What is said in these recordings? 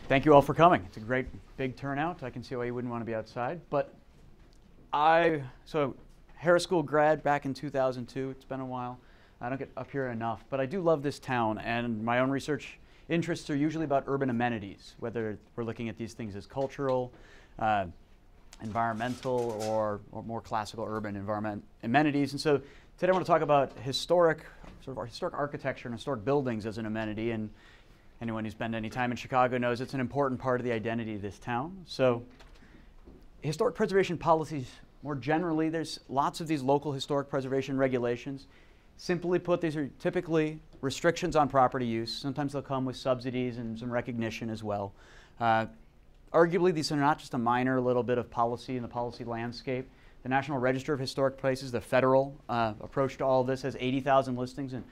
Thank you all for coming. It's a great big turnout. I can see why you wouldn't want to be outside. But so Harris School grad back in 2002. It's been a while. I don't get up here enough, but I do love this town, and my own research interests are usually about urban amenities, whether we're looking at these things as cultural, environmental, or more classical urban environment amenities. And so today I want to talk about historic architecture and historic buildings as an amenity. And anyone who's spent any time in Chicago knows it's an important part of the identity of this town. So historic preservation policies, more generally, there's lots of these local historic preservation regulations. Simply put, these are typically restrictions on property use. Sometimes they'll come with subsidies and some recognition as well. Arguably, these are not just a minor little bit of policy in the policy landscape. The National Register of Historic Places, the federal approach to all of this, has 80,000 listings and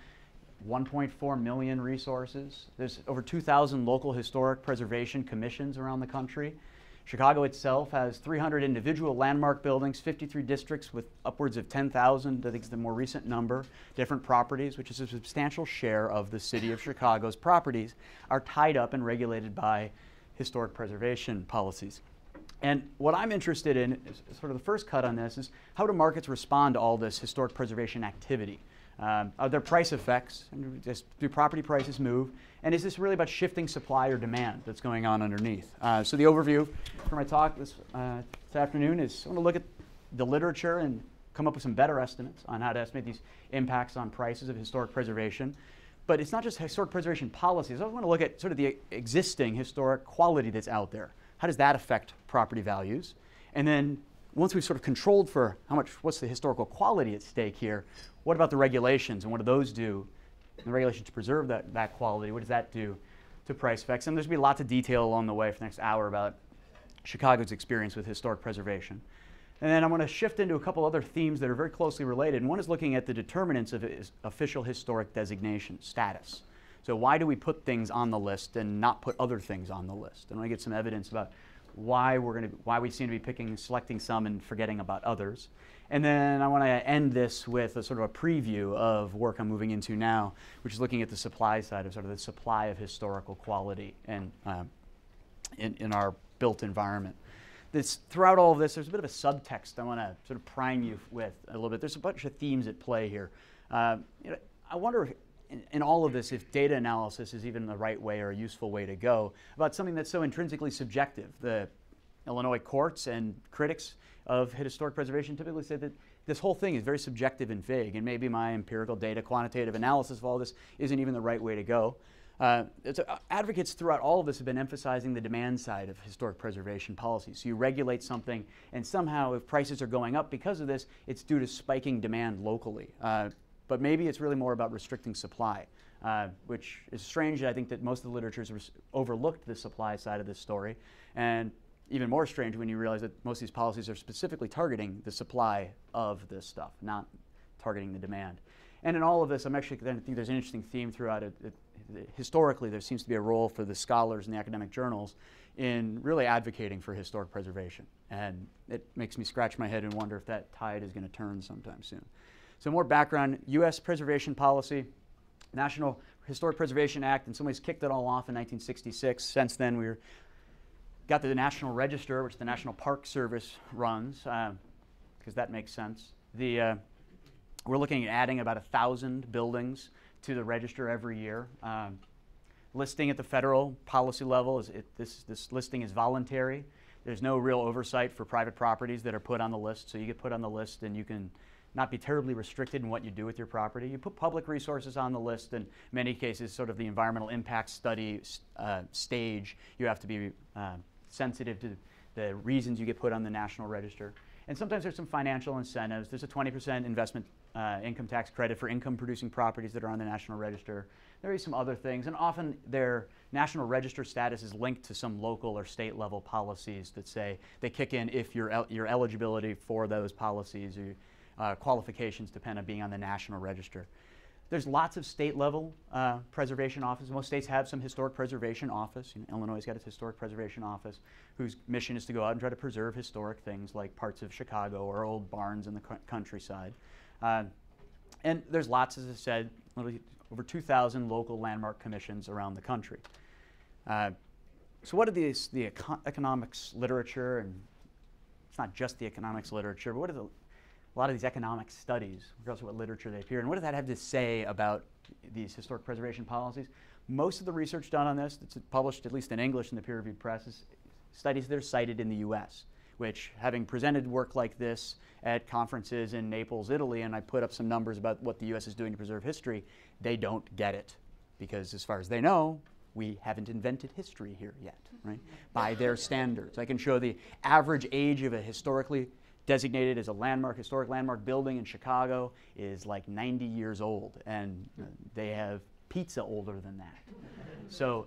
1.4 million resources. There's over 2,000 local historic preservation commissions around the country. Chicago itself has 300 individual landmark buildings, 53 districts with upwards of 10,000, I think is the more recent number, different properties, which is a substantial share of the city of Chicago's properties, are tied up and regulated by historic preservation policies. And what I'm interested in, is sort of the first cut on this, is how do markets respond to all this historic preservation activity? Are there price effects? Do property prices move? And is this really about shifting supply or demand that's going on underneath? So the overview for my talk this afternoon is I want to look at the literature and come up with some better estimates on how to estimate these impacts on prices of historic preservation. But it's not just historic preservation policies. I want to look at sort of the existing historic quality that's out there. How does that affect property values? And then once we've sort of controlled for what's the historical quality at stake here, what about the regulations and what do those do? The regulations to preserve that quality, what does that do to price effects? And there's going to be lots of detail along the way for the next hour about Chicago's experience with historic preservation. And then I'm going to shift into a couple other themes that are very closely related. And one is looking at the determinants of official historic designation status. So why do we put things on the list and not put other things on the list? And I want to get some evidence about why we seem to be selecting some and forgetting about others. And then I want to end this with a sort of a preview of work I'm moving into now, which is looking at the supply side of sort of the supply of historical quality and in our built environment. Throughout all of this, there's a bit of a subtext I want to sort of prime you with a little bit. There's a bunch of themes at play here. I wonder if in all of this, if data analysis is even the right way or a useful way to go about something that's so intrinsically subjective. The Illinois courts and critics of historic preservation typically say that this whole thing is very subjective and vague, and maybe my empirical data quantitative analysis of all this isn't even the right way to go. Advocates throughout all of this have been emphasizing the demand side of historic preservation policy. So you regulate something, and somehow if prices are going up because of this, it's due to spiking demand locally. But maybe it's really more about restricting supply, which is strange. I think that most of the literature has overlooked the supply side of this story. And even more strange when you realize that most of these policies are specifically targeting the supply of this stuff, not targeting the demand. And in all of this, I think there's an interesting theme throughout it. Historically, there seems to be a role for the scholars in the academic journals in really advocating for historic preservation. And it makes me scratch my head and wonder if that tide is going to turn sometime soon. So more background, U.S. preservation policy, National Historic Preservation Act, in some ways kicked it all off in 1966. Since then, we've got the National Register, which the National Park Service runs, because that makes sense. We're looking at adding about 1,000 buildings to the register every year. Listing at the federal policy level, this listing is voluntary. There's no real oversight for private properties that are put on the list, so you get put on the list and you can not be terribly restricted in what you do with your property. You put public resources on the list, and in many cases, sort of the environmental impact study stage, you have to be sensitive to the reasons you get put on the National Register. And sometimes there's some financial incentives. There's a 20% investment income tax credit for income-producing properties that are on the National Register. There are some other things, and often their National Register status is linked to some local or state-level policies that say they kick in if your eligibility for those policies or qualifications depend on being on the National Register. There's lots of state-level preservation offices. Most states have some historic preservation office. Illinois has got its historic preservation office, whose mission is to go out and try to preserve historic things like parts of Chicago or old barns in the countryside. And there's lots, as I said, over 2,000 local landmark commissions around the country. So what are the economics literature, and it's not just the economics literature, but what are a lot of these economic studies, regardless of what literature they appear in, what does that have to say about these historic preservation policies? Most of the research done on this, that's published at least in English in the peer-reviewed press, is studies that are cited in the US, which, having presented work like this at conferences in Naples, Italy, and I put up some numbers about what the US is doing to preserve history, they don't get it. Because as far as they know, we haven't invented history here yet, right? By their standards. I can show the average age of a historically designated as a historic landmark building in Chicago is like 90 years old, and they have pizza older than that. So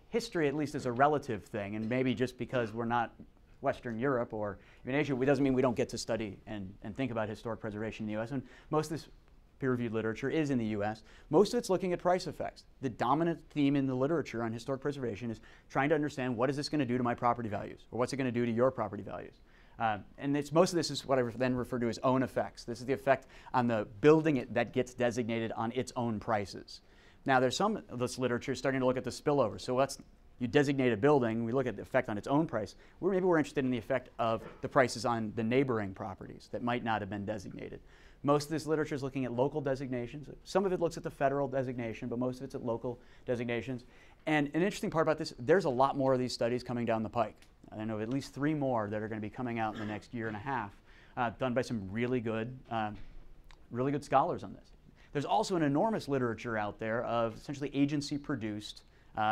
history, at least, is a relative thing, and maybe just because we're not Western Europe or even Asia, it doesn't mean we don't get to study and think about historic preservation in the US. And most of this peer-reviewed literature is in the US. Most of it's looking at price effects. The dominant theme in the literature on historic preservation is trying to understand, what is this going to do to my property values, or what's it going to do to your property values? And most of this is what I then refer to as own effects. This is the effect on the building that gets designated on its own prices. Now, there's some of this literature starting to look at the spillover. So you designate a building, we look at the effect on its own price. Maybe we're interested in the effect of the prices on the neighboring properties that might not have been designated. Most of this literature is looking at local designations. Some of it looks at the federal designation, but most of it's at local designations. And an interesting part about this, there's a lot more of these studies coming down the pike. I know of at least 3 more that are going to be coming out in the next year and a half, done by some really good scholars on this. There's also an enormous literature out there of essentially agency-produced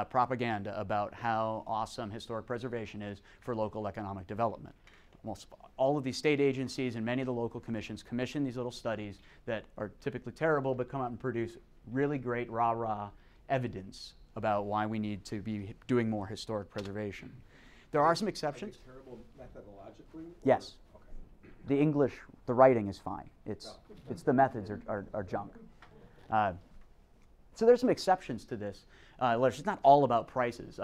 propaganda about how awesome historic preservation is for local economic development. Almost all of these state agencies and many of the local commissions commission these little studies that are typically terrible, but come out and produce really great rah-rah evidence about why we need to be doing more historic preservation. There are some exceptions. Terrible methodologically? Yes. Okay. The English, the writing is fine. It's the methods are junk. So there's some exceptions to this. It's not all about prices.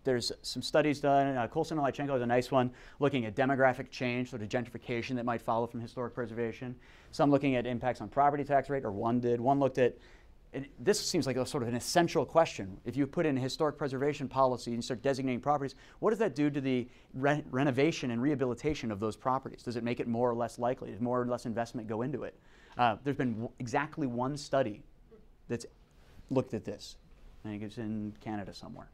There's some studies done. Coulson and Lychenko is a nice one, looking at demographic change, sort of gentrification that might follow from historic preservation. Some looking at impacts on property tax rate, or one did. One looked at, and this seems like a sort of an essential question. If you put in a historic preservation policy and you start designating properties, what does that do to the renovation and rehabilitation of those properties? Does it make it more or less likely? Does more or less investment go into it? There's been exactly one study that's looked at this. I think it's in Canada somewhere.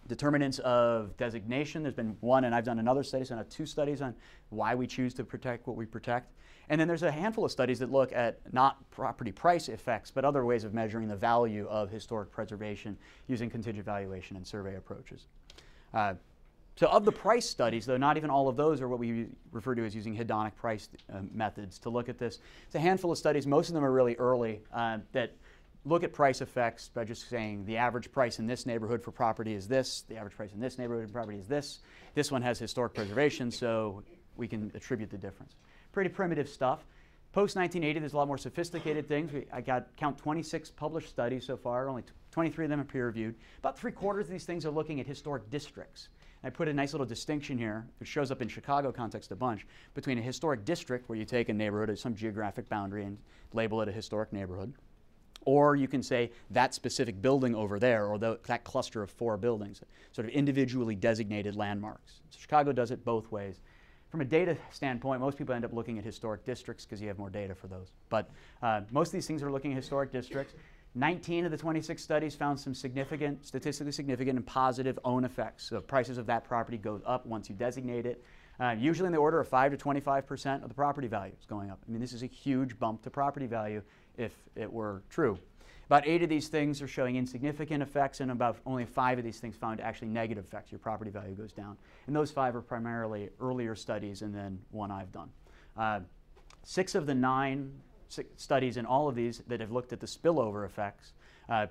Determinants of designation, there's been one, and I've done another study, so I have 2 studies on why we choose to protect what we protect. And then there's a handful of studies that look at not property price effects, but other ways of measuring the value of historic preservation using contingent valuation and survey approaches. So of the price studies, though, not even all of those are what we refer to as using hedonic price methods to look at this. It's a handful of studies, most of them are really early, that look at price effects by just saying the average price in this neighborhood for property is this, the average price in this neighborhood for property is this. This one has historic preservation, so we can attribute the difference. Pretty primitive stuff. Post-1980, there's a lot more sophisticated things. I count 26 published studies so far. Only 23 of them are peer-reviewed. About 3/4 of these things are looking at historic districts. I put a nice little distinction here, which shows up in Chicago context a bunch, between a historic district, where you take a neighborhood at some geographic boundary and label it a historic neighborhood, or you can say that specific building over there, or that cluster of 4 buildings, sort of individually designated landmarks. So Chicago does it both ways. From a data standpoint, most people end up looking at historic districts because you have more data for those. But most of these things are looking at historic districts. 19 of the 26 studies found some statistically significant and positive own effects. So prices of that property go up once you designate it. Usually in the order of 5 to 25% of the property value is going up. I mean, this is a huge bump to property value if it were true. About 8 of these things are showing insignificant effects, and about only 5 of these things found actually negative effects. Your property value goes down. And those 5 are primarily earlier studies, and then one I've done. 6 of the 9 studies in all of these that have looked at the spillover effects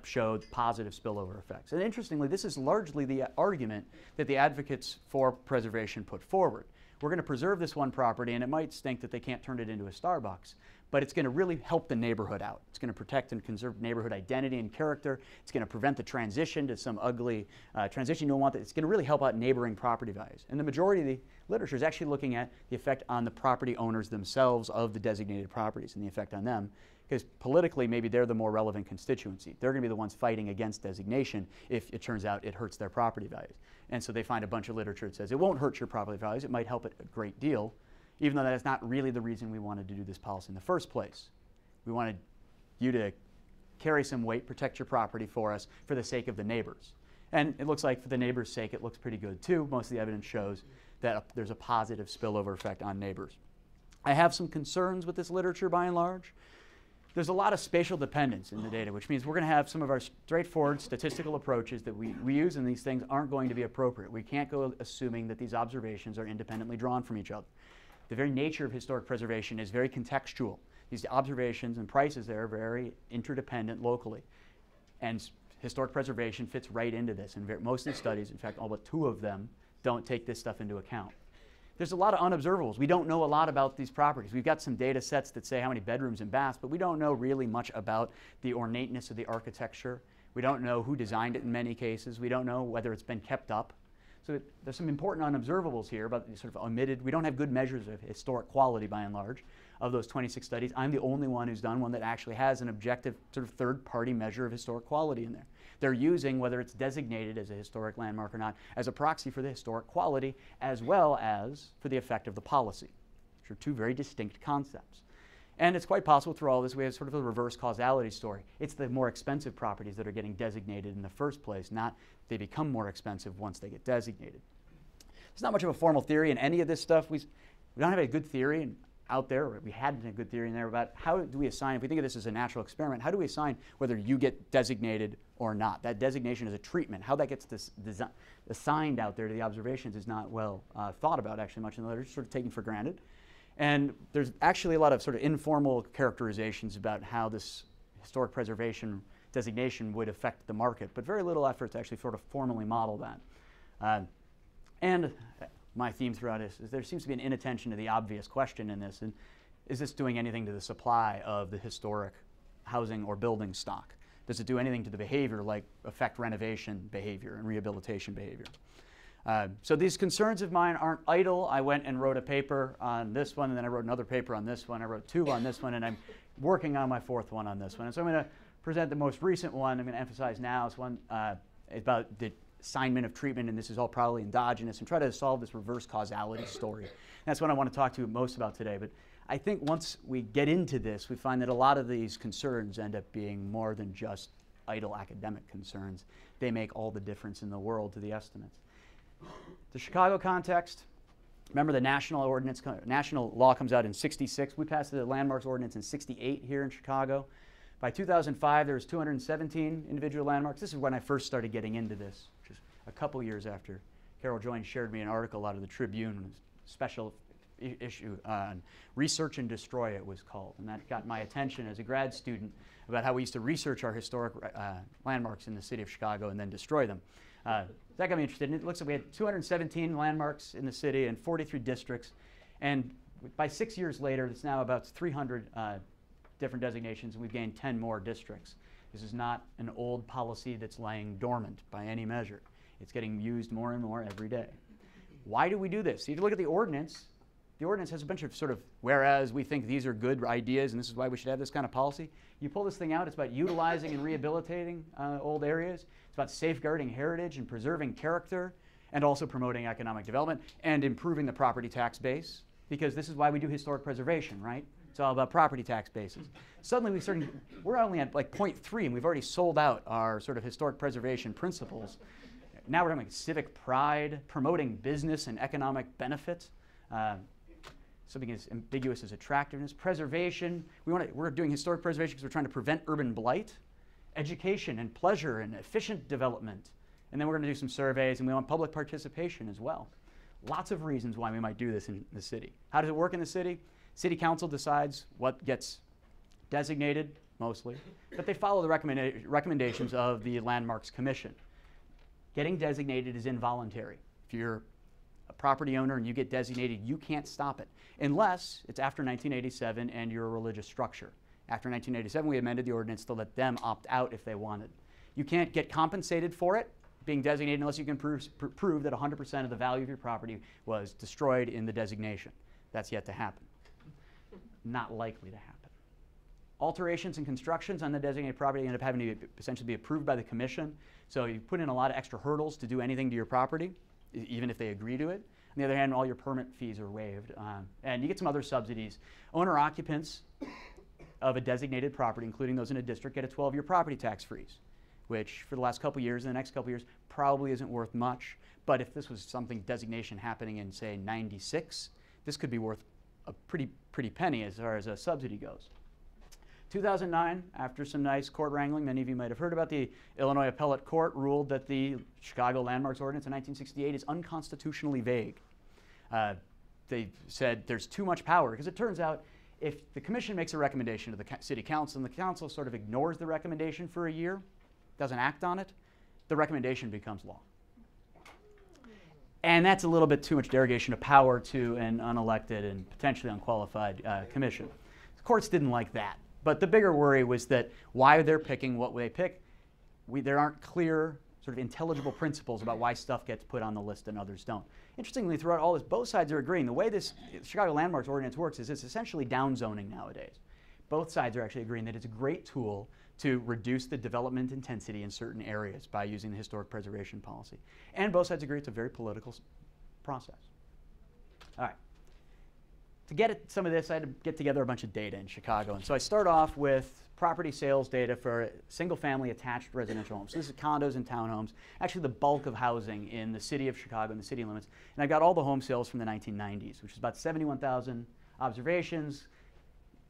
showed positive spillover effects. And interestingly, this is largely the argument that the advocates for preservation put forward. We're going to preserve this one property, and it might stink that they can't turn it into a Starbucks, but it's going to really help the neighborhood out. It's going to protect and conserve neighborhood identity and character. It's going to prevent the transition to some ugly transition you don't want. It's going to really help out neighboring property values. And the majority of the literature is actually looking at the effect on the property owners themselves of the designated properties and the effect on them, because politically maybe they're the more relevant constituency. They're going to be the ones fighting against designation if it turns out it hurts their property values. And so they find a bunch of literature that says it won't hurt your property values, it might help it a great deal, even though that is not really the reason we wanted to do this policy in the first place. We wanted you to carry some weight, protect your property for us for the sake of the neighbors. And it looks like for the neighbors' sake it looks pretty good too. Most of the evidence shows that there's a positive spillover effect on neighbors. I have some concerns with this literature by and large. There's a lot of spatial dependence in the data, which means we're going to have some of our straightforward statistical approaches that we use in these things aren't going to be appropriate. We can't go assuming that these observations are independently drawn from each other. The very nature of historic preservation is very contextual. These observations and prices there are very interdependent locally. And historic preservation fits right into this. And most of the studies, in fact, all but 2 of them, don't take this stuff into account. There's a lot of unobservables. We don't know a lot about these properties. We've got some data sets that say how many bedrooms and baths, but we don't know really much about the ornateness of the architecture. We don't know who designed it in many cases. We don't know whether it's been kept up. So there's some important unobservables here, but sort of omitted. We don't have good measures of historic quality by and large of those 26 studies. I'm the only one who's done one that actually has an objective sort of third-party measure of historic quality in there. They're using whether it's designated as a historic landmark or not as a proxy for the historic quality as well as for the effect of the policy, which are 2 very distinct concepts. And it's quite possible through all this we have sort of a reverse causality story. It's the more expensive properties that are getting designated in the first place, not they become more expensive once they get designated. There's not much of a formal theory in any of this stuff. We don't have a good theory out there, or we hadn't a good theory in there about how do we assign, if we think of this as a natural experiment, how do we assign whether you get designated or not? That designation is a treatment. How that gets assigned out there to the observations is not well thought about actually much in the literature, sort of taken for granted. And there's actually a lot of sort of informal characterizations about how this historic preservation designation would affect the market, but very little effort to actually sort of formally model that. And my theme throughout this is there seems to be an inattention to the obvious question in this, and is this doing anything to the supply of the historic housing or building stock? Does it do anything to the behavior like affect renovation behavior and rehabilitation behavior? So these concerns of mine aren't idle. I went and wrote a paper on this one, and then I wrote another paper on this one. I wrote 2 on this one, and I'm working on my 4th one on this one. And so I'm going to present the most recent one. I'm going to emphasize now. It's one about the assignment of treatment, and this is all probably endogenous, and try to solve this reverse causality story. And that's what I want to talk to you most about today. But I think once we get into this, we find that a lot of these concerns end up being more than just idle academic concerns. They make all the difference in the world to the estimates. The Chicago context, remember the national law comes out in '66. We passed the Landmarks Ordinance in '68 here in Chicago. By 2005, there was 217 individual landmarks. This is when I first started getting into this, which is a couple years after Carol Joynes shared me an article out of the Tribune, a special issue on Research and Destroy, it was called. And that got my attention as a grad student about how we used to research our historic landmarks in the city of Chicago and then destroy them. That got me interested. And it looks like we had 217 landmarks in the city and 43 districts. And by 6 years later, it's now about 300 different designations, and we've gained 10 more districts. This is not an old policy that's laying dormant by any measure. It's getting used more and more every day. Why do we do this? If you look at the ordinance has a bunch of sort of, whereas we think these are good ideas and this is why we should have this kind of policy. You pull this thing out, it's about utilizing and rehabilitating old areas. It's about safeguarding heritage and preserving character, and also promoting economic development and improving the property tax base, because this is why we do historic preservation, right? It's all about property tax bases. Suddenly we're only at like 0.3, and we've already sold out our sort of historic preservation principles. Now we're talking about civic pride, promoting business and economic benefit. Something as ambiguous as attractiveness. Preservation, we're doing historic preservation because we're trying to prevent urban blight. Education and pleasure and efficient development. And then we're going to do some surveys, and we want public participation as well. Lots of reasons why we might do this in the city. How does it work in the city? City council decides what gets designated, mostly, but they follow the recommendations of the Landmarks Commission. Getting designated is involuntary. If you're a property owner and you get designated, you can't stop it, unless it's after 1987 and you're a religious structure. After 1987, we amended the ordinance to let them opt out if they wanted. You can't get compensated for it, being designated, unless you can prove that 100% of the value of your property was destroyed in the designation. That's yet to happen. Not likely to happen. Alterations and constructions on the designated property end up having to essentially be approved by the commission. So you put in a lot of extra hurdles to do anything to your property, even if they agree to it. On the other hand, all your permit fees are waived. And you get some other subsidies. Owner-occupants of a designated property, including those in a district, get a 12-year property tax freeze, which for the last couple years and the next couple years probably isn't worth much. But if this was something designation happening in, say, 96, this could be worth a pretty penny as far as a subsidy goes. 2009, after some nice court wrangling, many of you might have heard about, the Illinois Appellate Court ruled that the Chicago Landmarks Ordinance in 1968 is unconstitutionally vague. They said there's too much power, because it turns out if the commission makes a recommendation to the city council and the council sort of ignores the recommendation for a year, doesn't act on it, the recommendation becomes law. And that's a little bit too much derogation of power to an unelected and potentially unqualified commission. The courts didn't like that. But the bigger worry was that why they're picking what they pick, there aren't clear, sort of intelligible principles about why stuff gets put on the list and others don't. Interestingly, throughout all this, both sides are agreeing. The way this Chicago Landmarks Ordinance works is it's essentially downzoning nowadays. Both sides are actually agreeing that it's a great tool to reduce the development intensity in certain areas by using the historic preservation policy. And both sides agree it's a very political process. All right. To get at some of this, I had to get together a bunch of data in Chicago. And so I start off with property sales data for single-family attached residential homes. So this is condos and townhomes, actually the bulk of housing in the city of Chicago and the city limits. And I got all the home sales from the 1990s, which is about 71,000 observations.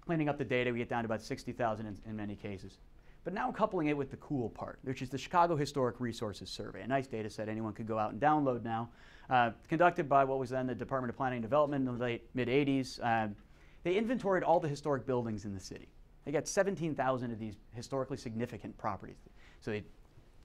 Cleaning up the data, we get down to about 60,000 in many cases. But now I'm coupling it with the cool part, which is the Chicago Historic Resources Survey, a nice data set anyone could go out and download now. Conducted by what was then the Department of Planning and Development in the late mid-80s. They inventoried all the historic buildings in the city. They got 17,000 of these historically significant properties. So they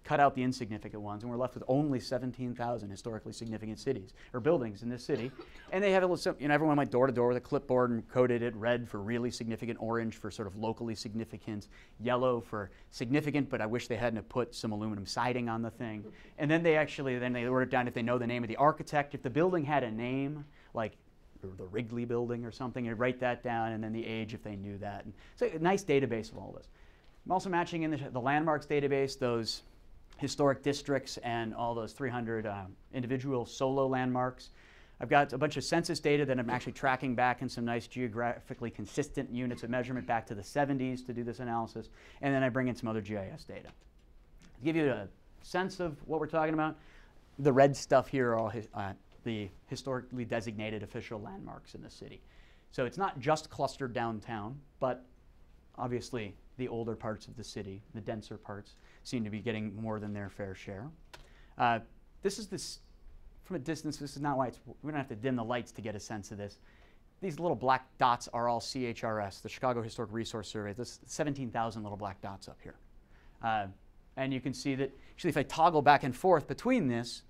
cut out the insignificant ones, and we're left with only 17,000 historically significant cities or buildings in this city. And they have a little, everyone went door to door with a clipboard and coded it red for really significant, orange for sort of locally significant, yellow for significant, but I wish they hadn't have put some aluminum siding on the thing. And then they wrote it down if they know the name of the architect. If the building had a name, like the Wrigley Building or something, they'd write that down, and then the age if they knew that. And so a nice database of all this. I'm also matching in the landmarks database those historic districts and all those 300 individual solo landmarks. I've got a bunch of census data that I'm actually tracking back in some nice geographically consistent units of measurement back to the 70s to do this analysis. And then I bring in some other GIS data. To give you a sense of what we're talking about, the red stuff here are all the historically designated official landmarks in the city. So it's not just clustered downtown, but obviously the older parts of the city, the denser parts, seem to be getting more than their fair share. From a distance, this is not why we don't have to dim the lights to get a sense of this. These little black dots are all CHRS, the Chicago Historic Resource Survey. There's 17,000 little black dots up here. And you can see that actually if I toggle back and forth between this,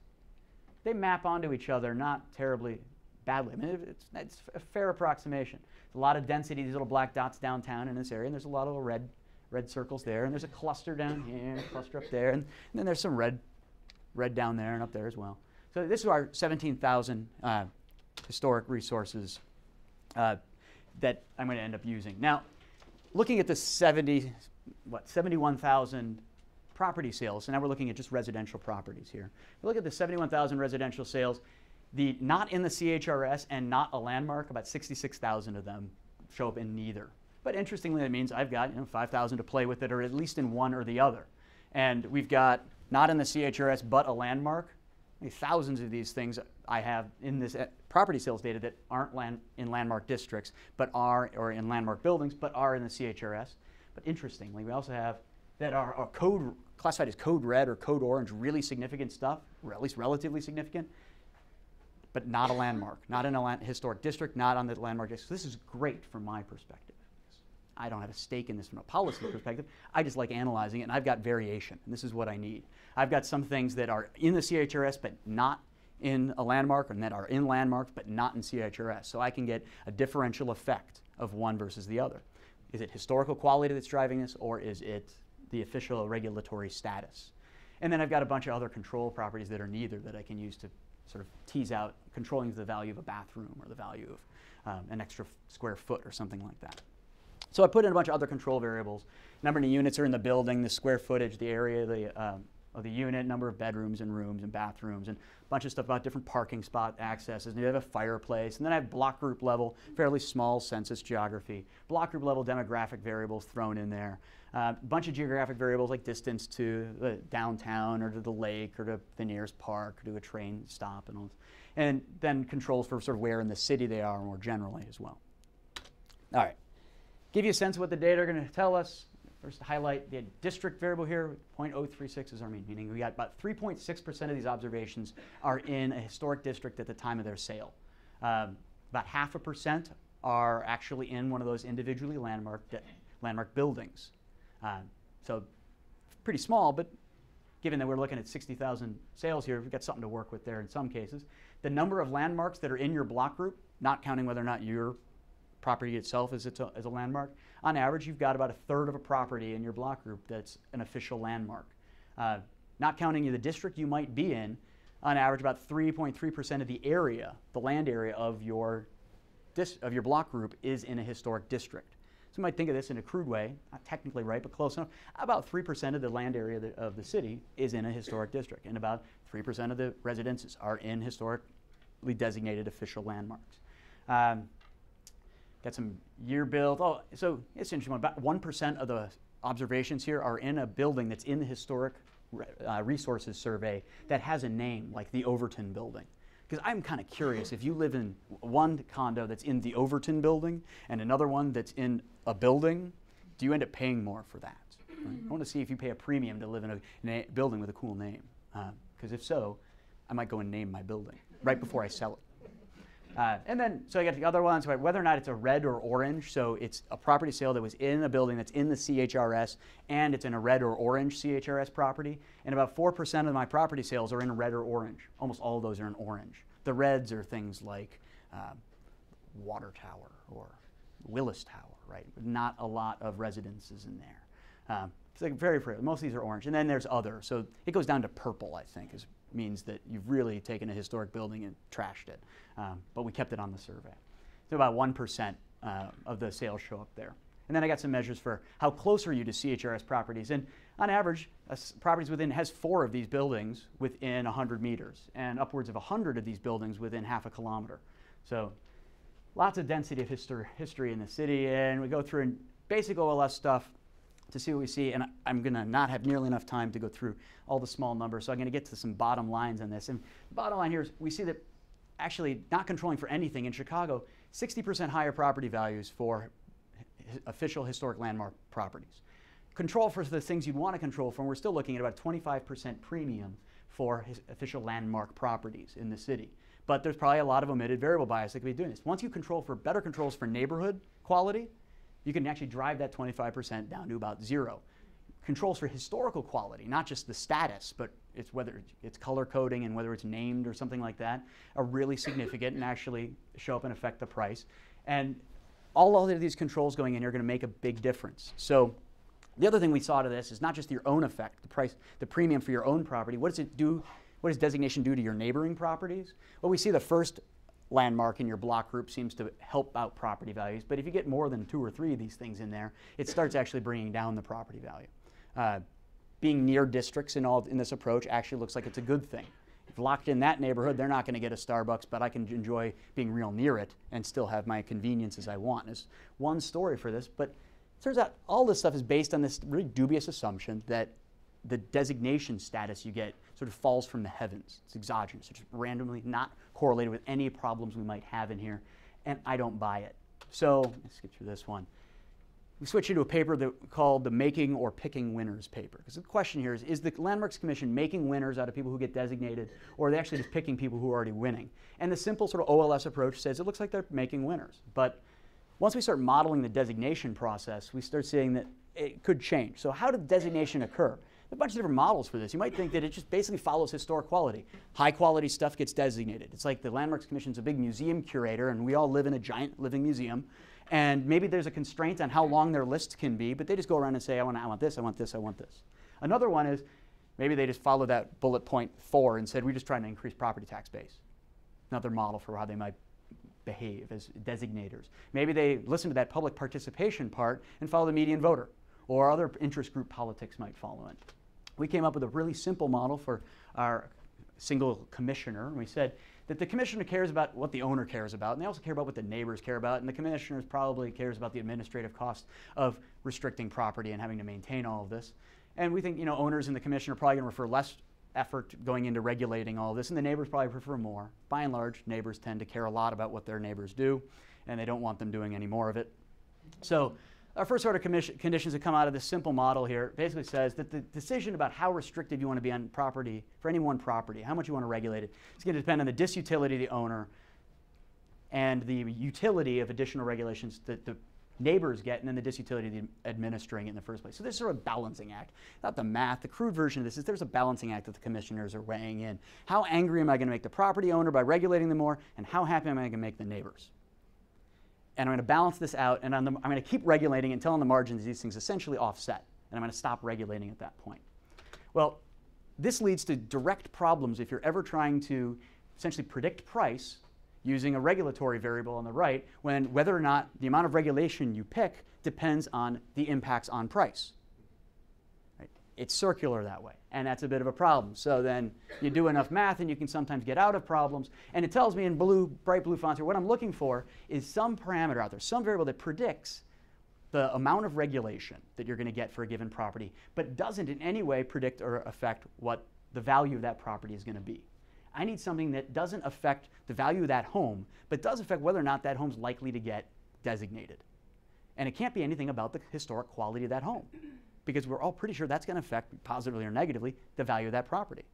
they map onto each other not terribly badly. I mean, it's a fair approximation. There's a lot of density, these little black dots downtown in this area, and there's a lot of little red circles there, and there's a cluster down here, a cluster up there, and then there's some red down there and up there as well. So this is our 17,000 historic resources that I'm going to end up using. Now, looking at the 71,000 property sales, so now we're looking at just residential properties here. Look at the 71,000 residential sales. The not in the CHRS and not a landmark, about 66,000 of them show up in neither. But interestingly, that means I've got 5,000 to play with that are at least in one or the other. And we've got not in the CHRS but a landmark. Thousands of these things I have in this property sales data that aren't in landmark districts, but are, or in landmark buildings, but are in the CHRS. But interestingly, we also have that are code classified as code red or code orange, really significant stuff, or at least relatively significant, but not a landmark, not in a historic district, not on the landmark district. So this is great from my perspective. I don't have a stake in this from a policy perspective. I just like analyzing it, and I've got variation, and this is what I need. I've got some things that are in the CHRS but not in a landmark, and that are in landmarks but not in CHRS. So I can get a differential effect of one versus the other. Is it historical quality that's driving this, or is it the official regulatory status? And then I've got a bunch of other control properties that are neither that I can use to sort of tease out controlling the value of a bathroom or the value of an extra square foot or something like that. So I put in a bunch of other control variables. Number of units are in the building, the square footage, the area of the unit, number of bedrooms and rooms and bathrooms, and a bunch of stuff about different parking spot accesses. And you have a fireplace. And then I have block group level, fairly small census geography. Block group level demographic variables thrown in there. A bunch of geographic variables like distance to the downtown or to the lake or to the nearest park or to a train stop and all this. And then controls for sort of where in the city they are more generally as well. All right. Give you a sense of what the data are going to tell us. First, highlight the district variable here. 0.036 is our mean, meaning we got about 3.6% of these observations are in a historic district at the time of their sale. About 0.5% are actually in one of those individually landmark buildings. So pretty small, but given that we're looking at 60,000 sales here, we've got something to work with there in some cases. The number of landmarks that are in your block group, not counting whether or not your property itself is a landmark, on average you've got about 1/3 of a property in your block group that's an official landmark. Not counting the district you might be in, on average about 3.3% of the area, the land area of your block group is in a historic district. So you might think of this in a crude way, not technically right, but close enough. About 3% of the land area of the city is in a historic district, and about 3% of the residences are in historically designated official landmarks. Got some year build. Oh, so it's interesting. About 1% of the observations here are in a building that's in the historic resources survey that has a name, like the Overton building. Because I'm kind of curious, if you live in one condo that's in the Overton building and another one that's in a building, do you end up paying more for that? Right? I want to see if you pay a premium to live in a building with a cool name. Because if so, I might go and name my building right before I sell it. And then, so I got the other ones, right, whether or not it's a red or orange. So it's a property sale that was in a building that's in the CHRS, and it's in a red or orange CHRS property. And about 4% of my property sales are in red or orange. Almost all of those are in orange. The reds are things like Water Tower or Willis Tower, right? Not a lot of residences in there. It's like very, most of these are orange. And then there's other. So it goes down to purple, I think, means that you've really taken a historic building and trashed it. But we kept it on the survey. So about 1% of the sales show up there. And then I got some measures for how close are you to CHRS properties. And on average, properties within has 4 of these buildings within 100 meters, and upwards of 100 of these buildings within half a kilometer. So lots of density of history in the city. And we go through basic OLS stuff to see what we see, and I'm going to not have nearly enough time to go through all the small numbers, so I'm going to get to some bottom lines on this. And the bottom line here is we see that actually not controlling for anything in Chicago, 60% higher property values for official historic landmark properties. Control for the things you'd want to control for, and we're still looking at about 25% premium for official landmark properties in the city. But there's probably a lot of omitted variable bias that could be doing this. Once you control for better controls for neighborhood quality, you can actually drive that 25% down to about 0. Controls for historical quality, not just the status, but it's whether it's color coding and whether it's named or something like that, are really significant and actually show up and affect the price. And all of these controls going in here are going to make a big difference. So the other thing we saw to this is not just your own effect, the price, the premium for your own property. What does it do? What does designation do to your neighboring properties? Well, we see the first landmark in your block group seems to help out property values, but if you get more than 2 or 3 of these things in there, it starts actually bringing down the property value. Being near districts in this approach actually looks like it's a good thing. If locked in that neighborhood, they're not going to get a Starbucks, but I can enjoy being real near it and still have my conveniences I want. There's one story for this, but it turns out all this stuff is based on this really dubious assumption that the designation status you get sort of falls from the heavens. It's exogenous. It's just randomly not correlated with any problems we might have in here, and I don't buy it. So let's get through this one. We switch into a paper called the Making or Picking Winners paper. Because the question here is the Landmarks Commission making winners out of people who get designated, or are they actually just picking people who are already winning? And the simple sort of OLS approach says it looks like they're making winners. But once we start modeling the designation process, we start seeing that it could change. So how did designation occur? A bunch of different models for this. You might think that it just basically follows historic quality. High quality stuff gets designated. It's like the Landmarks Commission's a big museum curator and we all live in a giant living museum. And maybe there's a constraint on how long their lists can be, but they just go around and say, I want this, I want this, I want this. Another one is maybe they just followed that bullet point 4 and said, we're just trying to increase property tax base. Another model for how they might behave as designators. Maybe they listen to that public participation part and follow the median voter, or other interest group politics might follow in. We came up with a really simple model for our single commissioner, and we said that the commissioner cares about what the owner cares about, and they also care about what the neighbors care about, and the commissioner probably cares about the administrative cost of restricting property and having to maintain all of this. And we think, owners and the commissioner are probably going to refer less effort going into regulating all of this, and the neighbors probably prefer more. By and large, neighbors tend to care a lot about what their neighbors do, and they don't want them doing any more of it. So our first order conditions that come out of this simple model here basically says that the decision about how restrictive you want to be on property, for any one property, how much you want to regulate it, is going to depend on the disutility of the owner and the utility of additional regulations that the neighbors get, and then the disutility of the administering it in the first place. So there's sort of a balancing act. Not the math, the crude version of this is there's a balancing act that the commissioners are weighing in. How angry am I going to make the property owner by regulating them more, and how happy am I going to make the neighbors? And I'm going to balance this out, and I'm going to keep regulating until on the margins these things essentially offset, and I'm going to stop regulating at that point. Well, this leads to direct problems if you're ever trying to essentially predict price using a regulatory variable on the right, when whether or not the amount of regulation you pick depends on the impacts on price. Right? It's circular that way, and that's a bit of a problem. So then you do enough math and you can sometimes get out of problems, and it tells me in blue, bright blue fonts here, what I'm looking for is some parameter out there, some variable that predicts the amount of regulation that you're going to get for a given property, but doesn't in any way predict or affect what the value of that property is going to be. I need something that doesn't affect the value of that home, but does affect whether or not that home's likely to get designated. And it can't be anything about the historic quality of that home, because we're all pretty sure that's going to affect, positively or negatively, the value of that property.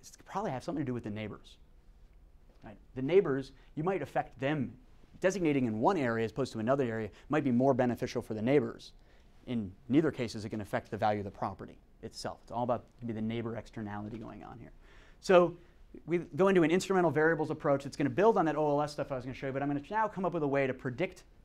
It's probably have something to do with the neighbors. Right? The neighbors, you might affect them. Designating in one area as opposed to another area might be more beneficial for the neighbors. In neither case is it going to affect the value of the property itself. It's all about the neighbor externality going on here. So we go into an instrumental variables approach that's going to build on that OLS stuff I was going to show you, but I'm going to now come up with a way to come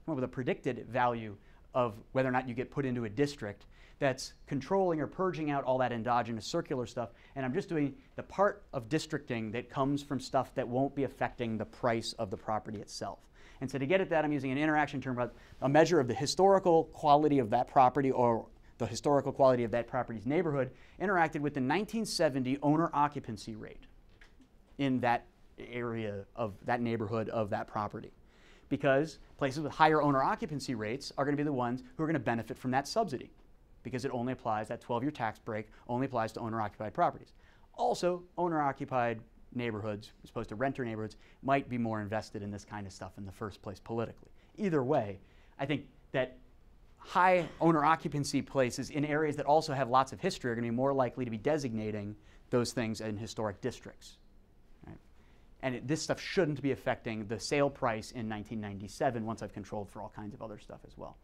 up with a predicted value of whether or not you get put into a district that's controlling or purging out all that endogenous circular stuff, and I'm just doing the part of districting that comes from stuff that won't be affecting the price of the property itself. And so to get at that, I'm using an interaction term about a measure of the historical quality of that property or the historical quality of that property's neighborhood interacted with the 1970 owner occupancy rate in that area of that neighborhood of that property. Because places with higher owner occupancy rates are going to be the ones who are going to benefit from that subsidy, because it only applies, that 12-year tax break only applies to owner-occupied properties. Also, owner-occupied neighborhoods, as opposed to renter neighborhoods, might be more invested in this kind of stuff in the first place politically. Either way, I think that high owner occupancy places in areas that also have lots of history are going to be more likely to be designating those things in historic districts. Right? And this stuff shouldn't be affecting the sale price in 1997 once I've controlled for all kinds of other stuff as well.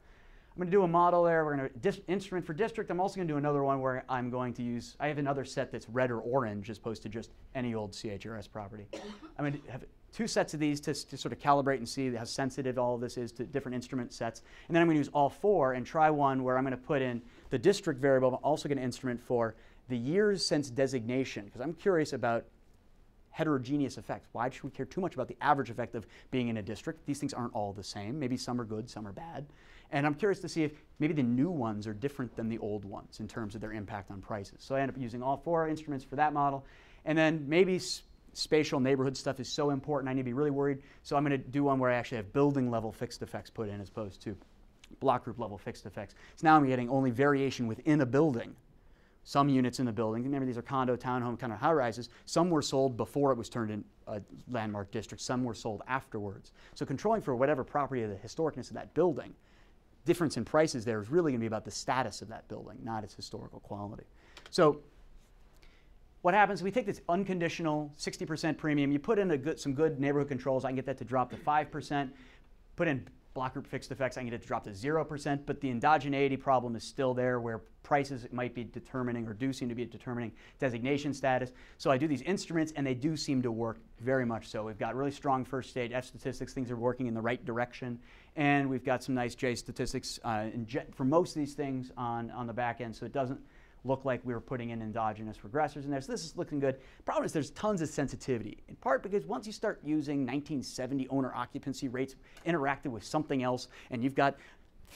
I'm going to do a model there. We're going to instrument for district. I'm also going to do another one where I'm going to use, I have another set that's red or orange as opposed to just any old CHRS property. I'm going to have two sets of these to sort of calibrate and see how sensitive all of this is to different instrument sets. And then I'm going to use all four and try one where I'm going to put in the district variable. I'm also going to instrument for the years since designation, because I'm curious about heterogeneous effects. Why should we care too much about the average effect of being in a district? These things aren't all the same. Maybe some are good, some are bad. And I'm curious to see if maybe the new ones are different than the old ones in terms of their impact on prices. So I end up using all four instruments for that model. And then maybe spatial neighborhood stuff is so important I need to be really worried. So I'm going to do one where I actually have building level fixed effects put in as opposed to block group level fixed effects. So now I'm getting only variation within a building. Some units in the building, remember these are condo, townhome, kind of high rises. Some were sold before it was turned in a landmark district. Some were sold afterwards. So controlling for whatever property of the historicness of that building, difference in prices there is really going to be about the status of that building, not its historical quality. So what happens, we take this unconditional 60% premium, you put in some good neighborhood controls, I can get that to drop to 5%, put in block group fixed effects, I can get it to drop to 0%, but the endogeneity problem is still there where prices might be determining or do seem to be determining designation status. So I do these instruments and they do seem to work very much so. We've got really strong first stage F statistics, things are working in the right direction, and we've got some nice J statistics for most of these things on the back end, so it doesn't look like we were putting in endogenous regressors in there. So this is looking good. Problem is there's tons of sensitivity, in part because once you start using 1970 owner occupancy rates interacted with something else, and you've got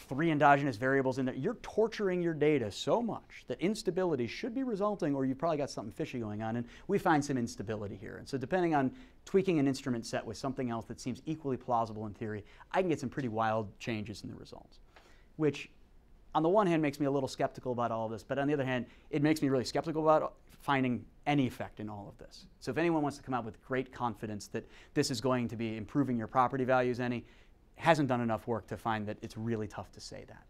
3 endogenous variables in there, you're torturing your data so much that instability should be resulting, or you've probably got something fishy going on, and we find some instability here. And so depending on tweaking an instrument set with something else that seems equally plausible in theory, I can get some pretty wild changes in the results, which on the one hand makes me a little skeptical about all of this, but on the other hand, it makes me really skeptical about finding any effect in all of this. So if anyone wants to come out with great confidence that this is going to be improving your property values any, hasn't done enough work to find that it's really tough to say that.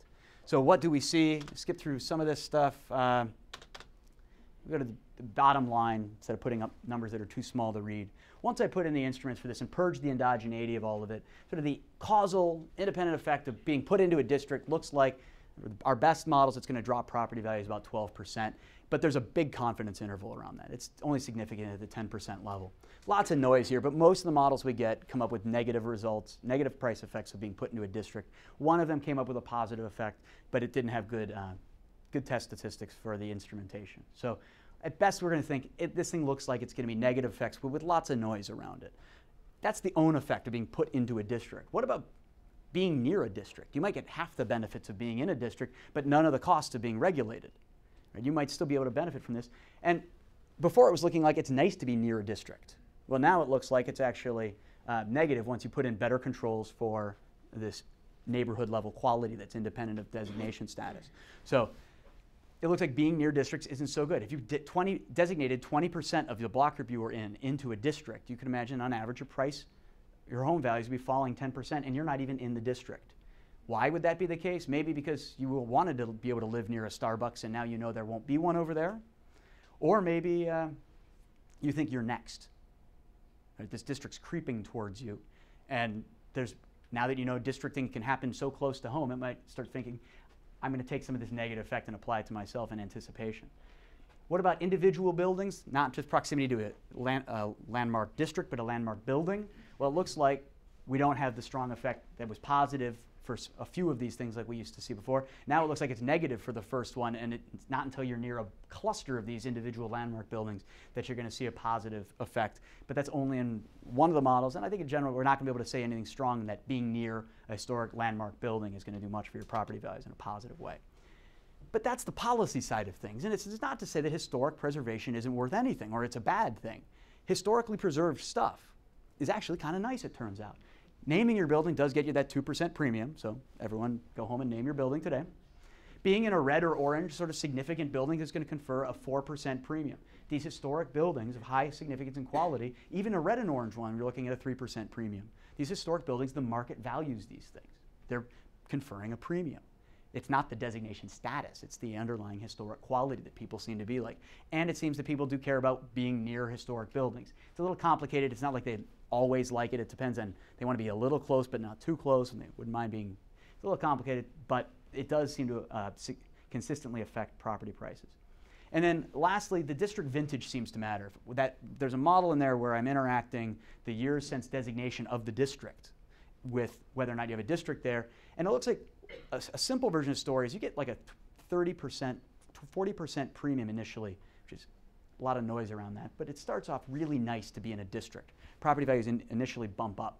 So what do we see? Skip through some of this stuff. We go to the bottom line instead of putting up numbers that are too small to read. Once I put in the instruments for this and purge the endogeneity of all of it, sort of the causal independent effect of being put into a district looks like our best models, it's going to drop property values about 12%, but there's a big confidence interval around that. It's only significant at the 10% level. Lots of noise here, but most of the models we get come up with negative results, negative price effects of being put into a district. One of them came up with a positive effect, but it didn't have good test statistics for the instrumentation. So at best, we're going to think this thing looks like it's going to be negative effects, but with lots of noise around it. That's the own effect of being put into a district. What about being near a district? You might get half the benefits of being in a district, but none of the costs of being regulated. Right? You might still be able to benefit from this. And before it was looking like it's nice to be near a district. Well, now it looks like it's actually negative once you put in better controls for this neighborhood level quality that's independent of designation status. So it looks like being near districts isn't so good. If you designated 20% of the block group you were in into a district, you can imagine on average your home values would be falling 10%, and you're not even in the district. Why would that be the case? Maybe because you wanted to be able to live near a Starbucks and now you know there won't be one over there. Or maybe you think you're next. Right? This district's creeping towards you, and now that you know districting can happen so close to home, it might start thinking, I'm going to take some of this negative effect and apply it to myself in anticipation. What about individual buildings? Not just proximity to a landmark district, but a landmark building. Well, it looks like we don't have the strong effect that was positive for a few of these things like we used to see before. Now it looks like it's negative for the first one, and it's not until you're near a cluster of these individual landmark buildings that you're going to see a positive effect. But that's only in one of the models, and I think in general we're not going to be able to say anything strong that being near a historic landmark building is going to do much for your property values in a positive way. But that's the policy side of things, and it's not to say that historic preservation isn't worth anything or it's a bad thing. Historically preserved stuff is actually kind of nice, it turns out. Naming your building does get you that 2% premium, so everyone go home and name your building today. Being in a red or orange sort of significant building is going to confer a 4% premium. These historic buildings of high significance and quality, even a red and orange one, you're looking at a 3% premium. These historic buildings, the market values these things. They're conferring a premium. It's not the designation status, it's the underlying historic quality that people seem to be like. And it seems that people do care about being near historic buildings. It's a little complicated. It's not like they always like it. It depends on, they want to be a little close but not too close, and they wouldn't mind being a little complicated, but it does seem to consistently affect property prices. And then lastly, the district vintage seems to matter. There's a model in there where I'm interacting the years since designation of the district with whether or not you have a district there. And it looks like a simple version of story is you get like a 30%, 40% premium initially, which is a lot of noise around that, but it starts off really nice to be in a district. Property values initially bump up,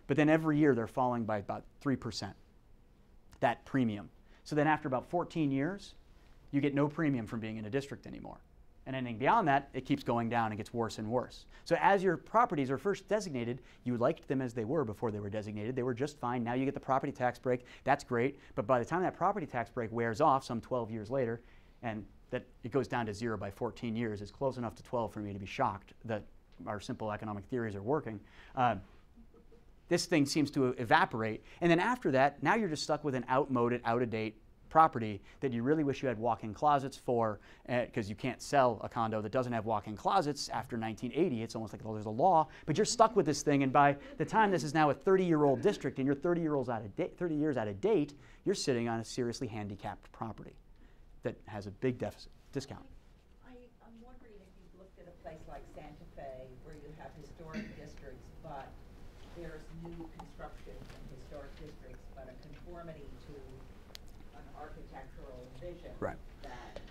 but then every year they're falling by about 3%, that premium. So then after about 14 years, you get no premium from being in a district anymore. And anything beyond that, it keeps going down and gets worse and worse. So as your properties are first designated, you liked them as they were before they were designated. They were just fine. Now you get the property tax break. That's great. But by the time that property tax break wears off some 12 years later, and that it goes down to 0 by 14 years, is close enough to 12 for me to be shocked that our simple economic theories are working. This thing seems to evaporate. And then after that, now you're just stuck with an outmoded, out-of-date property that you really wish you had walk-in closets for, because you can't sell a condo that doesn't have walk-in closets after 1980. It's almost like, well, there's a law, but you're stuck with this thing, and by the time this is now a 30-year-old district and you're 30 years out of date, you're sitting on a seriously handicapped property that has a big discount. I'm wondering if you've looked at a place like Santa Fe where you have historic districts, but there's new construction in historic districts, but a conformity to an architectural vision right. that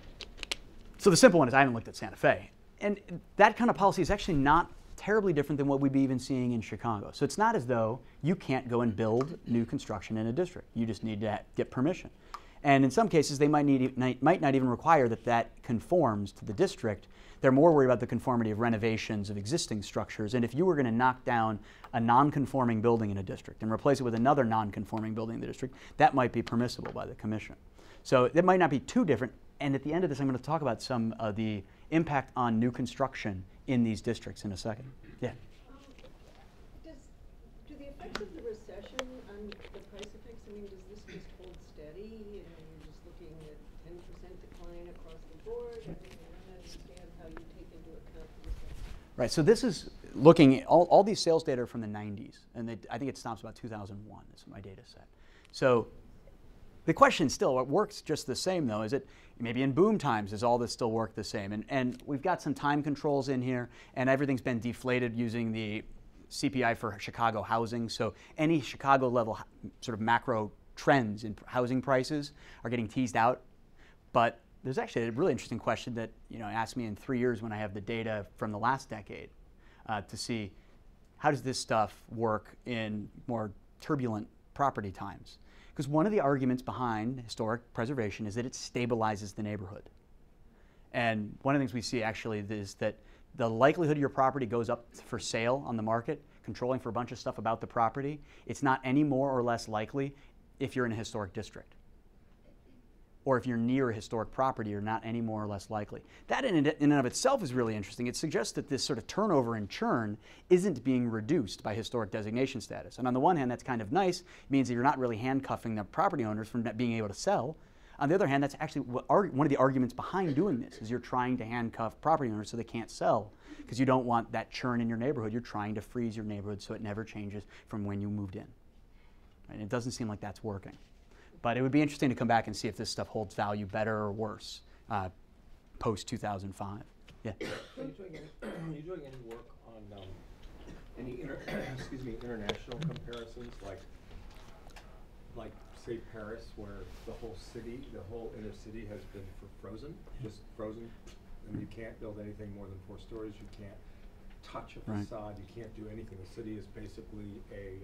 So the simple one is I haven't looked at Santa Fe. And that kind of policy is actually not terribly different than what we'd be even seeing in Chicago. So it's not as though you can't go and build new construction in a district. You just need to get permission. And in some cases, they might not even require that that conforms to the district. They're more worried about the conformity of renovations of existing structures. And if you were going to knock down a non-conforming building in a district and replace it with another non-conforming building in the district, that might be permissible by the commission. So it might not be too different. And at the end of this, I'm going to talk about some of the impact on new construction in these districts in a second. Yeah. Do the effects of the recession on the price effects, I mean, does this just hold steady and you're just looking at 10% decline across the board? I mean, I don't understand how you take into account the recession. Right, so this is looking, all these sales data are from the 90s, and I think it stops about 2001 is my data set. So the question still, it works just the same though, is it maybe in boom times, does all this still work the same? And we've got some time controls in here, and everything's been deflated using the CPI for Chicago housing. So any Chicago level sort of macro trends in housing prices are getting teased out. But there's actually a really interesting question that asked me in 3 years when I have the data from the last decade to see how does this stuff work in more turbulent property times. Because one of the arguments behind historic preservation is that it stabilizes the neighborhood. And one of the things we see actually is that the likelihood your property goes up for sale on the market, controlling for a bunch of stuff about the property, it's not any more or less likely if you're in a historic district. Or if you're near a historic property, you're not any more or less likely. That in and of itself is really interesting. It suggests that this sort of turnover and churn isn't being reduced by historic designation status. And on the one hand, that's kind of nice. It means that you're not really handcuffing the property owners from not being able to sell. On the other hand, that's actually one of the arguments behind doing this, is you're trying to handcuff property owners so they can't sell, because you don't want that churn in your neighborhood. You're trying to freeze your neighborhood so it never changes from when you moved in. Right? And it doesn't seem like that's working. But it would be interesting to come back and see if this stuff holds value better or worse post-2005. Yeah? Are you doing any work on any international comparisons, like say Paris, where the whole city, the whole inner city has been frozen, just frozen, and you can't build anything more than 4 stories. You can't touch a facade. You can't do anything. The city is basically a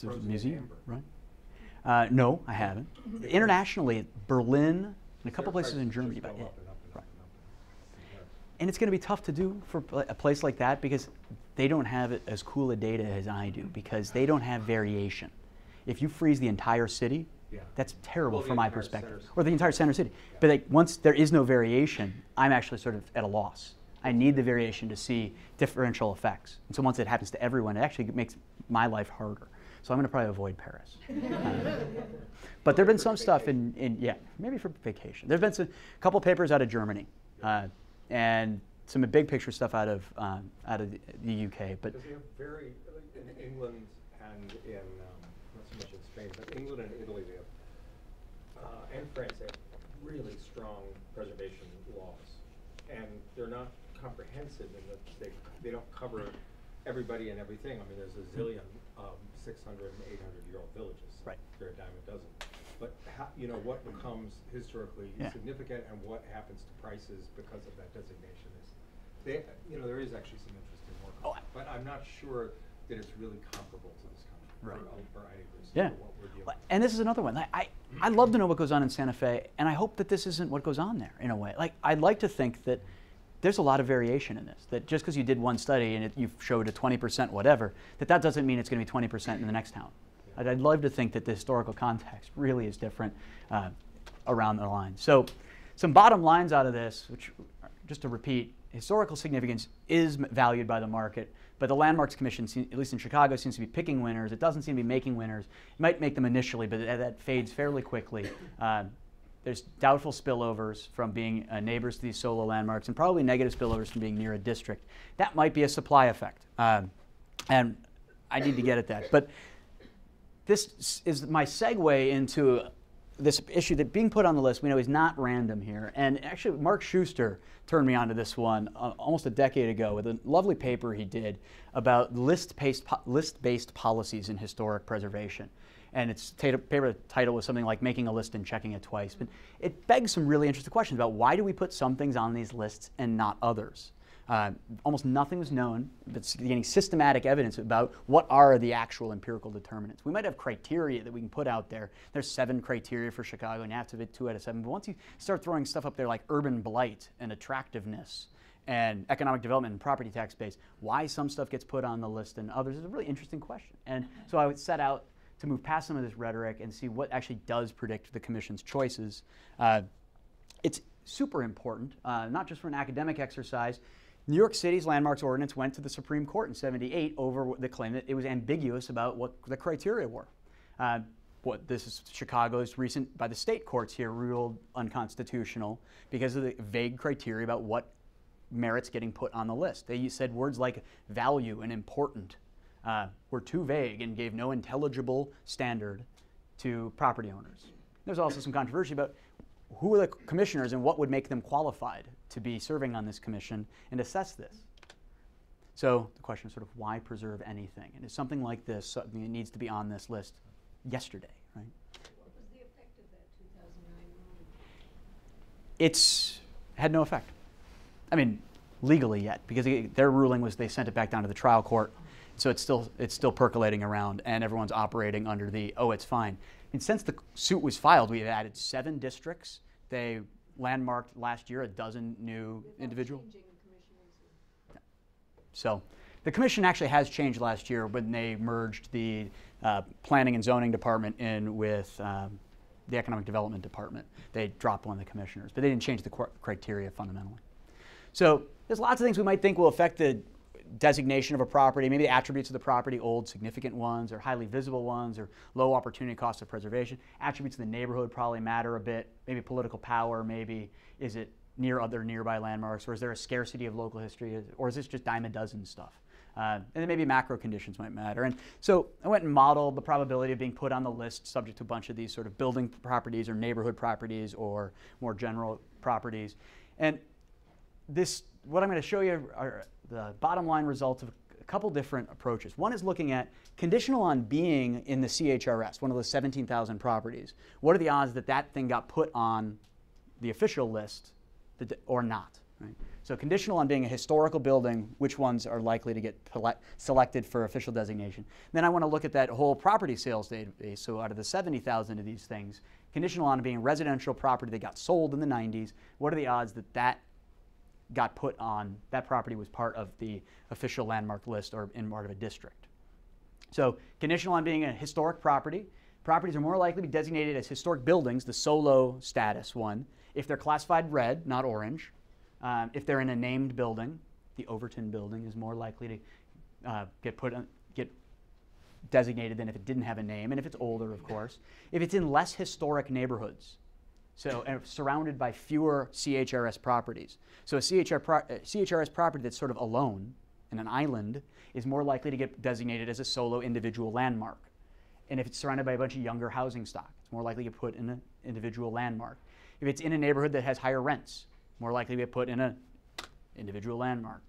frozen museum, amber. right? No, I haven't. Internationally, Berlin and a couple places in Germany. But and it's going to be tough to do for a place like that because they don't have as cool a data as I do, because they don't have variation. If you freeze the entire city, that's terrible from my perspective. Or the entire center city. Yeah. But once there is no variation, I'm actually sort of at a loss. I need the variation to see differential effects. And so once it happens to everyone, it actually makes my life harder. So I'm going to probably avoid Paris. But there have been some stuff maybe for vacation. There have been a couple papers out of Germany and some big picture stuff out of the UK. But because they have very, in England and in, not so much in Spain, but England and Italy, they have, and France, they have really strong preservation laws. And they're not comprehensive in that they don't cover everybody and everything. I mean, there's a zillion 600 and 800-year-old villages. Right. They're a dime a dozen. But what becomes historically significant and what happens to prices because of that designation is, there is actually some interesting work on it. But I'm not sure that it's really comparable to this country. Right. For what we're dealing with. And this is another one. I'd love to know what goes on in Santa Fe, and I hope that this isn't what goes on there in a way. I'd like to think that there's a lot of variation in this, that just because you did one study and you showed a 20% whatever, that doesn't mean it's going to be 20% in the next town. I'd love to think that the historical context really is different around the line. So some bottom lines out of this, which, just to repeat, historical significance is valued by the market, but the Landmarks Commission, at least in Chicago, seems to be picking winners. It doesn't seem to be making winners. It might make them initially, but that fades fairly quickly. There's doubtful spillovers from being neighbors to these solo landmarks, and probably negative spillovers from being near a district. That might be a supply effect, and I need to get at that. But this is my segue into this issue that being put on the list, we know, is not random here. And actually, Mark Schuster turned me onto this one almost a decade ago with a lovely paper he did about list-based policies in historic preservation. and its paper title was something like "Making a List and Checking It Twice." But it begs some really interesting questions about why do we put some things on these lists and not others. Almost nothing was known, but getting systematic evidence about what are the actual empirical determinants. We might have criteria that we can put out there. There's 7 criteria for Chicago, and you have to hit 2 out of 7. But once you start throwing stuff up there like urban blight and attractiveness and economic development and property tax base, why some stuff gets put on the list and others is a really interesting question. And so I would set out to move past some of this rhetoric and see what actually does predict the Commission's choices. It's super important, not just for an academic exercise. New York City's Landmarks Ordinance went to the Supreme Court in '78 over the claim that it was ambiguous about what the criteria were. This is Chicago's recent, by the state courts here, ruled unconstitutional because of the vague criteria about what merits getting put on the list. They said words like value and important were too vague and gave no intelligible standard to property owners. There's also some controversy about who are the commissioners and what would make them qualified to be serving on this commission and assess this. So the question is sort of why preserve anything? And is something like this something that needs to be on this list yesterday, right? What was the effect of that 2009 ruling? It's had no effect. I mean, legally yet, because their ruling was they sent it back down to the trial court. So it's still percolating around, and everyone's operating under the, oh, it's fine. And since the suit was filed, we have added 7 districts. They landmarked last year a dozen new individual. So the commission actually has changed last year when they merged the planning and zoning department in with the economic development department. They dropped one of the commissioners, but they didn't change the criteria fundamentally. So there's lots of things we might think will affect the designation of a property, maybe the attributes of the property, old significant ones or highly visible ones or low opportunity cost of preservation. Attributes of the neighborhood probably matter a bit, maybe political power, maybe is it near other nearby landmarks, or is there a scarcity of local history, or is this just dime a dozen stuff? And then maybe macro conditions might matter. And so I went and modeled the probability of being put on the list subject to a bunch of these sort of building properties or neighborhood properties or more general properties. And this, what I'm going to show you are the bottom line results of a couple different approaches. One is looking at conditional on being in the CHRS, one of the 17,000 properties. What are the odds that that thing got put on the official list or not? Right? So conditional on being a historical building, which ones are likely to get selected for official designation? Then I want to look at that whole property sales database. So out of the 70,000 of these things, conditional on being residential property that got sold in the 90s, what are the odds that that got put on, that property was part of the official landmark list or in part of a district? So conditional on being a historic property, properties are more likely to be designated as historic buildings, the solo status one, if they're classified red, not orange. If they're in a named building, the Overton building is more likely to get designated than if it didn't have a name, and if it's older, of course. If it's in less historic neighborhoods, so surrounded by fewer CHRS properties. So a CHRS property that's sort of alone in an island is more likely to get designated as a solo individual landmark. And if it's surrounded by a bunch of younger housing stock, it's more likely to get put in an individual landmark. If it's in a neighborhood that has higher rents, more likely to get put in an individual landmark.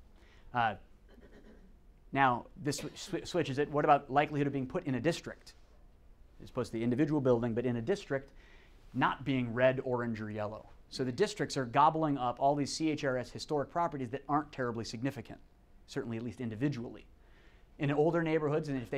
Now, this switches it. What about likelihood of being put in a district? As opposed to the individual building, but in a district not being red, orange, or yellow. So the districts are gobbling up all these CHRS historic properties that aren't terribly significant, certainly at least individually. In older neighborhoods, and if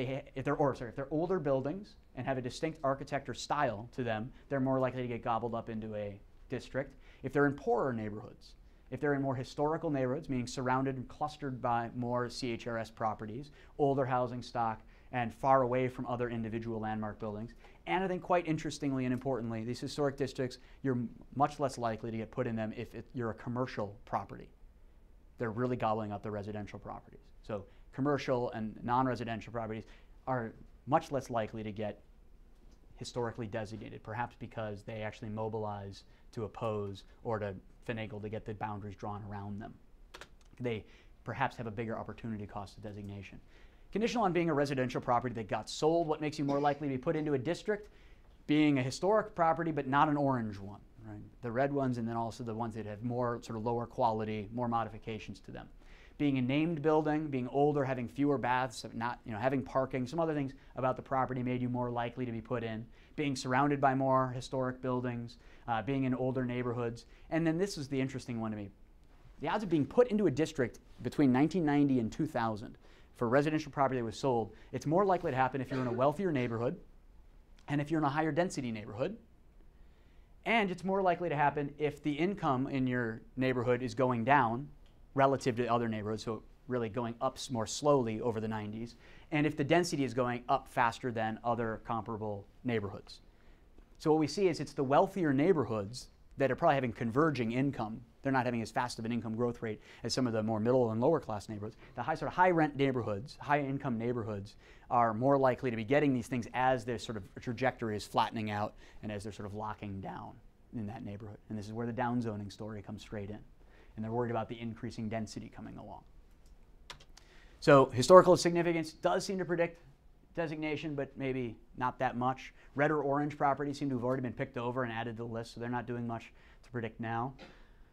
they're older buildings and have a distinct architecture style to them, they're more likely to get gobbled up into a district. If they're in poorer neighborhoods, if they're in more historical neighborhoods, meaning surrounded and clustered by more CHRS properties, older housing stock, and far away from other individual landmark buildings. And I think quite interestingly and importantly, these historic districts, you're much less likely to get put in them if you're a commercial property. They're really gobbling up the residential properties. So commercial and non-residential properties are much less likely to get historically designated, perhaps because they actually mobilize to oppose or to finagle to get the boundaries drawn around them. They perhaps have a bigger opportunity cost of designation. Conditional on being a residential property that got sold, what makes you more likely to be put into a district? Being a historic property, but not an orange one, right? The red ones, and then also the ones that have more sort of lower quality, more modifications to them. being a named building, being older, having fewer baths, not, having parking, some other things about the property made you more likely to be put in, being surrounded by more historic buildings, being in older neighborhoods. And then this is the interesting one to me. The odds of being put into a district between 1990 and 2000 for residential property that was sold, it's more likely to happen if you're in a wealthier neighborhood and if you're in a higher density neighborhood. And it's more likely to happen if the income in your neighborhood is going down relative to other neighborhoods, so really going up more slowly over the 90s, and if the density is going up faster than other comparable neighborhoods. So what we see is it's the wealthier neighborhoods that are probably having converging income. They're not having as fast of an income growth rate as some of the more middle and lower class neighborhoods. The high rent neighborhoods, high income neighborhoods are more likely to be getting these things as their sort of trajectory is flattening out and as they're sort of locking down in that neighborhood. And this is where the downzoning story comes straight in. And they're worried about the increasing density coming along. So historical significance does seem to predict designation, but maybe not that much. Red or orange properties seem to have already been picked over and added to the list, so they're not doing much to predict now.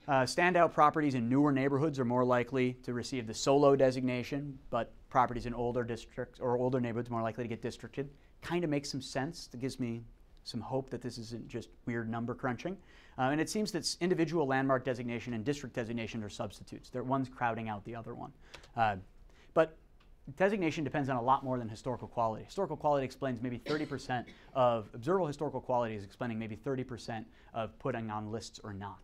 Standout properties in newer neighborhoods are more likely to receive the solo designation, but properties in older districts or older neighborhoods are more likely to get districted. Kind of makes some sense. It gives me some hope that this isn't just weird number crunching. And it seems that individual landmark designation and district designation are substitutes. One's crowding out the other one. But designation depends on a lot more than historical quality. Historical quality explains maybe 30% of observable historical quality is explaining maybe 30% of putting on lists or not.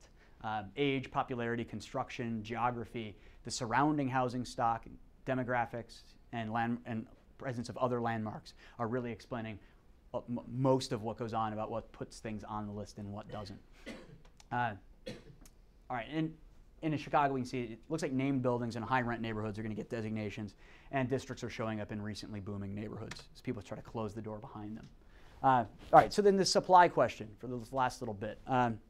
Age, popularity, construction, geography, the surrounding housing stock, demographics, and presence of other landmarks are really explaining most of what goes on about what puts things on the list and what doesn't. All right, in Chicago, we can see it looks like named buildings in high rent neighborhoods are going to get designations, and districts are showing up in recently booming neighborhoods as people try to close the door behind them. All right, so then the supply question for this last little bit. When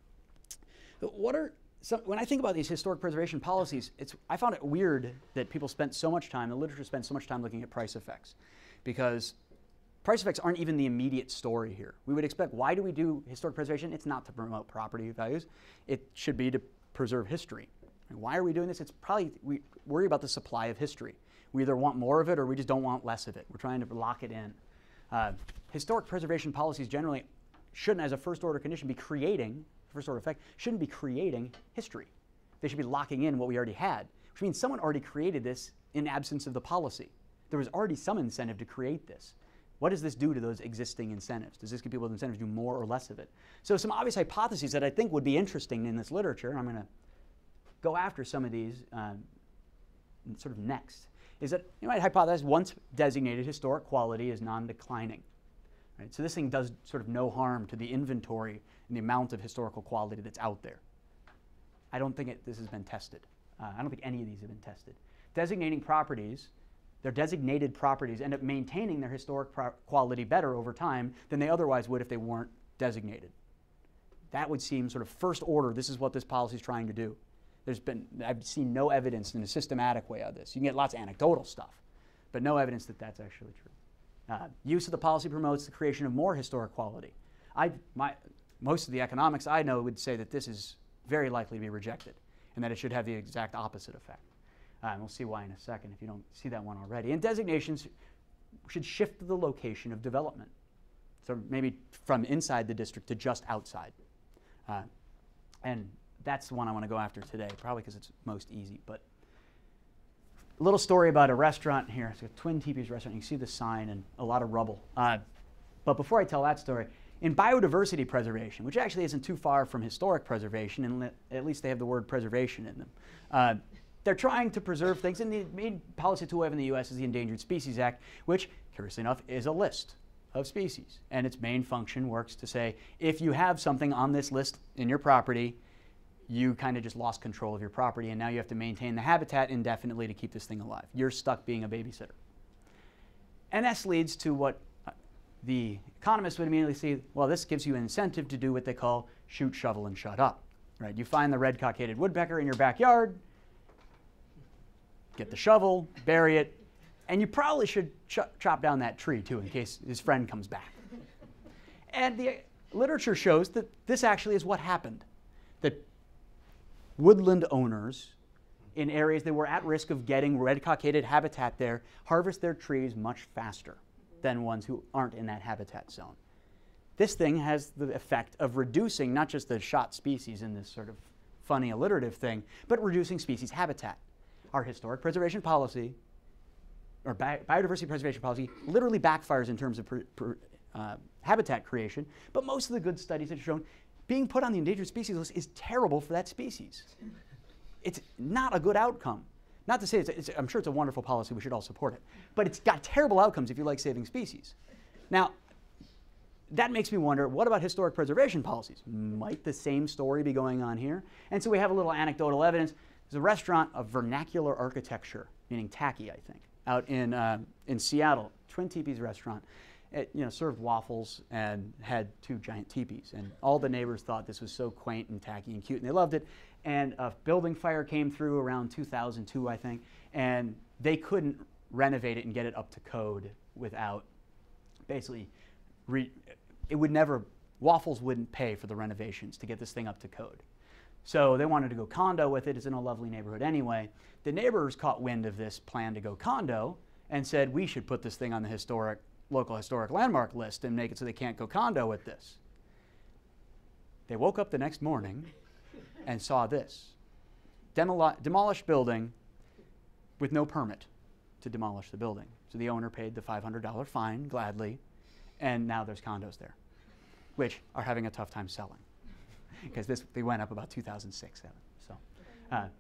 I think about these historic preservation policies, I found it weird that people spent so much time, the literature spent so much time looking at price effects, because price effects aren't even the immediate story here. We would expect, why do we do historic preservation? It's not to promote property values. It should be to preserve history. And why are we doing this? It's probably, we worry about the supply of history. We either want more of it or we just don't want less of it. We're trying to lock it in. Historic preservation policies generally shouldn't, as a first order condition, be creating, first order effect, shouldn't be creating history. They should be locking in what we already had, which means someone already created this in absence of the policy. There was already some incentive to create this. What does this do to those existing incentives? Does this give people the incentive to do more or less of it? So some obvious hypotheses that I think would be interesting in this literature, and I'm going to go after some of these sort of next, is that you might hypothesize once designated historic quality is non-declining. Right? So this thing does sort of no harm to the inventory and the amount of historical quality that's out there. I don't think this has been tested. I don't think any of these have been tested. Designating properties, their designated properties end up maintaining their historic quality better over time than they otherwise would if they weren't designated. That would seem sort of first order, this is what this policy is trying to do. I've seen no evidence in a systematic way of this. You can get lots of anecdotal stuff, but no evidence that that's actually true. Use of the policy promotes the creation of more historic quality. Most of the economics I know would say that this is very likely to be rejected and that it should have the exact opposite effect. And we'll see why in a second if you don't see that one already. And designations should shift the location of development. So maybe from inside the district to just outside. And that's the one I want to go after today, probably because it's most easy. But a little story about a restaurant here. It's a Twin Teepees restaurant. You can see the sign and a lot of rubble. But before I tell that story, in biodiversity preservation, which actually isn't too far from historic preservation, and at least they have the word preservation in them, they're trying to preserve things, and the main policy tool we have in the U.S. is the Endangered Species Act, which, curiously enough, is a list of species. And its main function works to say, if you have something on this list in your property, you kind of just lost control of your property, and now you have to maintain the habitat indefinitely to keep this thing alive. You're stuck being a babysitter. And this leads to what the economists would immediately see, well, this gives you an incentive to do what they call shoot, shovel, and shut up. Right? You find the red cockaded woodpecker in your backyard, get the shovel, bury it, and you probably should chop down that tree too in case his friend comes back. And the literature shows that this actually is what happened. That woodland owners in areas that were at risk of getting red-cockaded habitat there, harvest their trees much faster than ones who aren't in that habitat zone. This thing has the effect of reducing not just the shot species in this sort of funny alliterative thing, but reducing species habitat. Our historic preservation policy, or biodiversity preservation policy, literally backfires in terms of habitat creation, but most of the good studies have shown being put on the endangered species list is terrible for that species. It's not a good outcome. Not to say I'm sure it's a wonderful policy, we should all support it, but it's got terrible outcomes if you like saving species. Now, that makes me wonder, what about historic preservation policies? Might the same story be going on here? And so we have a little anecdotal evidence. There's a restaurant of vernacular architecture, meaning tacky, I think, out in Seattle, Twin Teepees restaurant. It served waffles and had 2 giant teepees. And all the neighbors thought this was so quaint and tacky and cute, and they loved it. And a building fire came through around 2002, I think, and they couldn't renovate it and get it up to code without basically, waffles wouldn't pay for the renovations to get this thing up to code. So they wanted to go condo with it. It's in a lovely neighborhood anyway. The neighbors caught wind of this plan to go condo and said, we should put this thing on the local historic landmark list and make it so they can't go condo with this. They woke up the next morning and saw this. Demolished building with no permit to demolish the building. So the owner paid the $500 fine gladly, and now there's condos there, which are having a tough time selling because they went up about 2006, 2007. So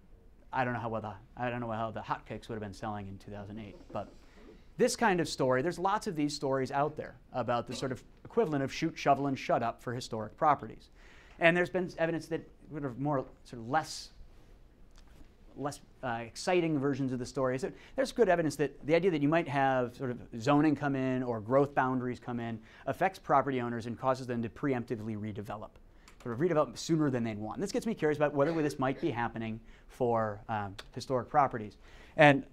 I don't know how the hotcakes would have been selling in 2008, but this kind of story, there's lots of these stories out there about the sort of equivalent of shoot, shovel, and shut up for historic properties. And there's been evidence that sort of more sort of less exciting versions of the story. So there's good evidence that the idea that you might have sort of zoning come in or growth boundaries come in affects property owners and causes them to preemptively redevelop, sort of redevelop sooner than they'd want. And this gets me curious about whether this might be happening for historic properties. And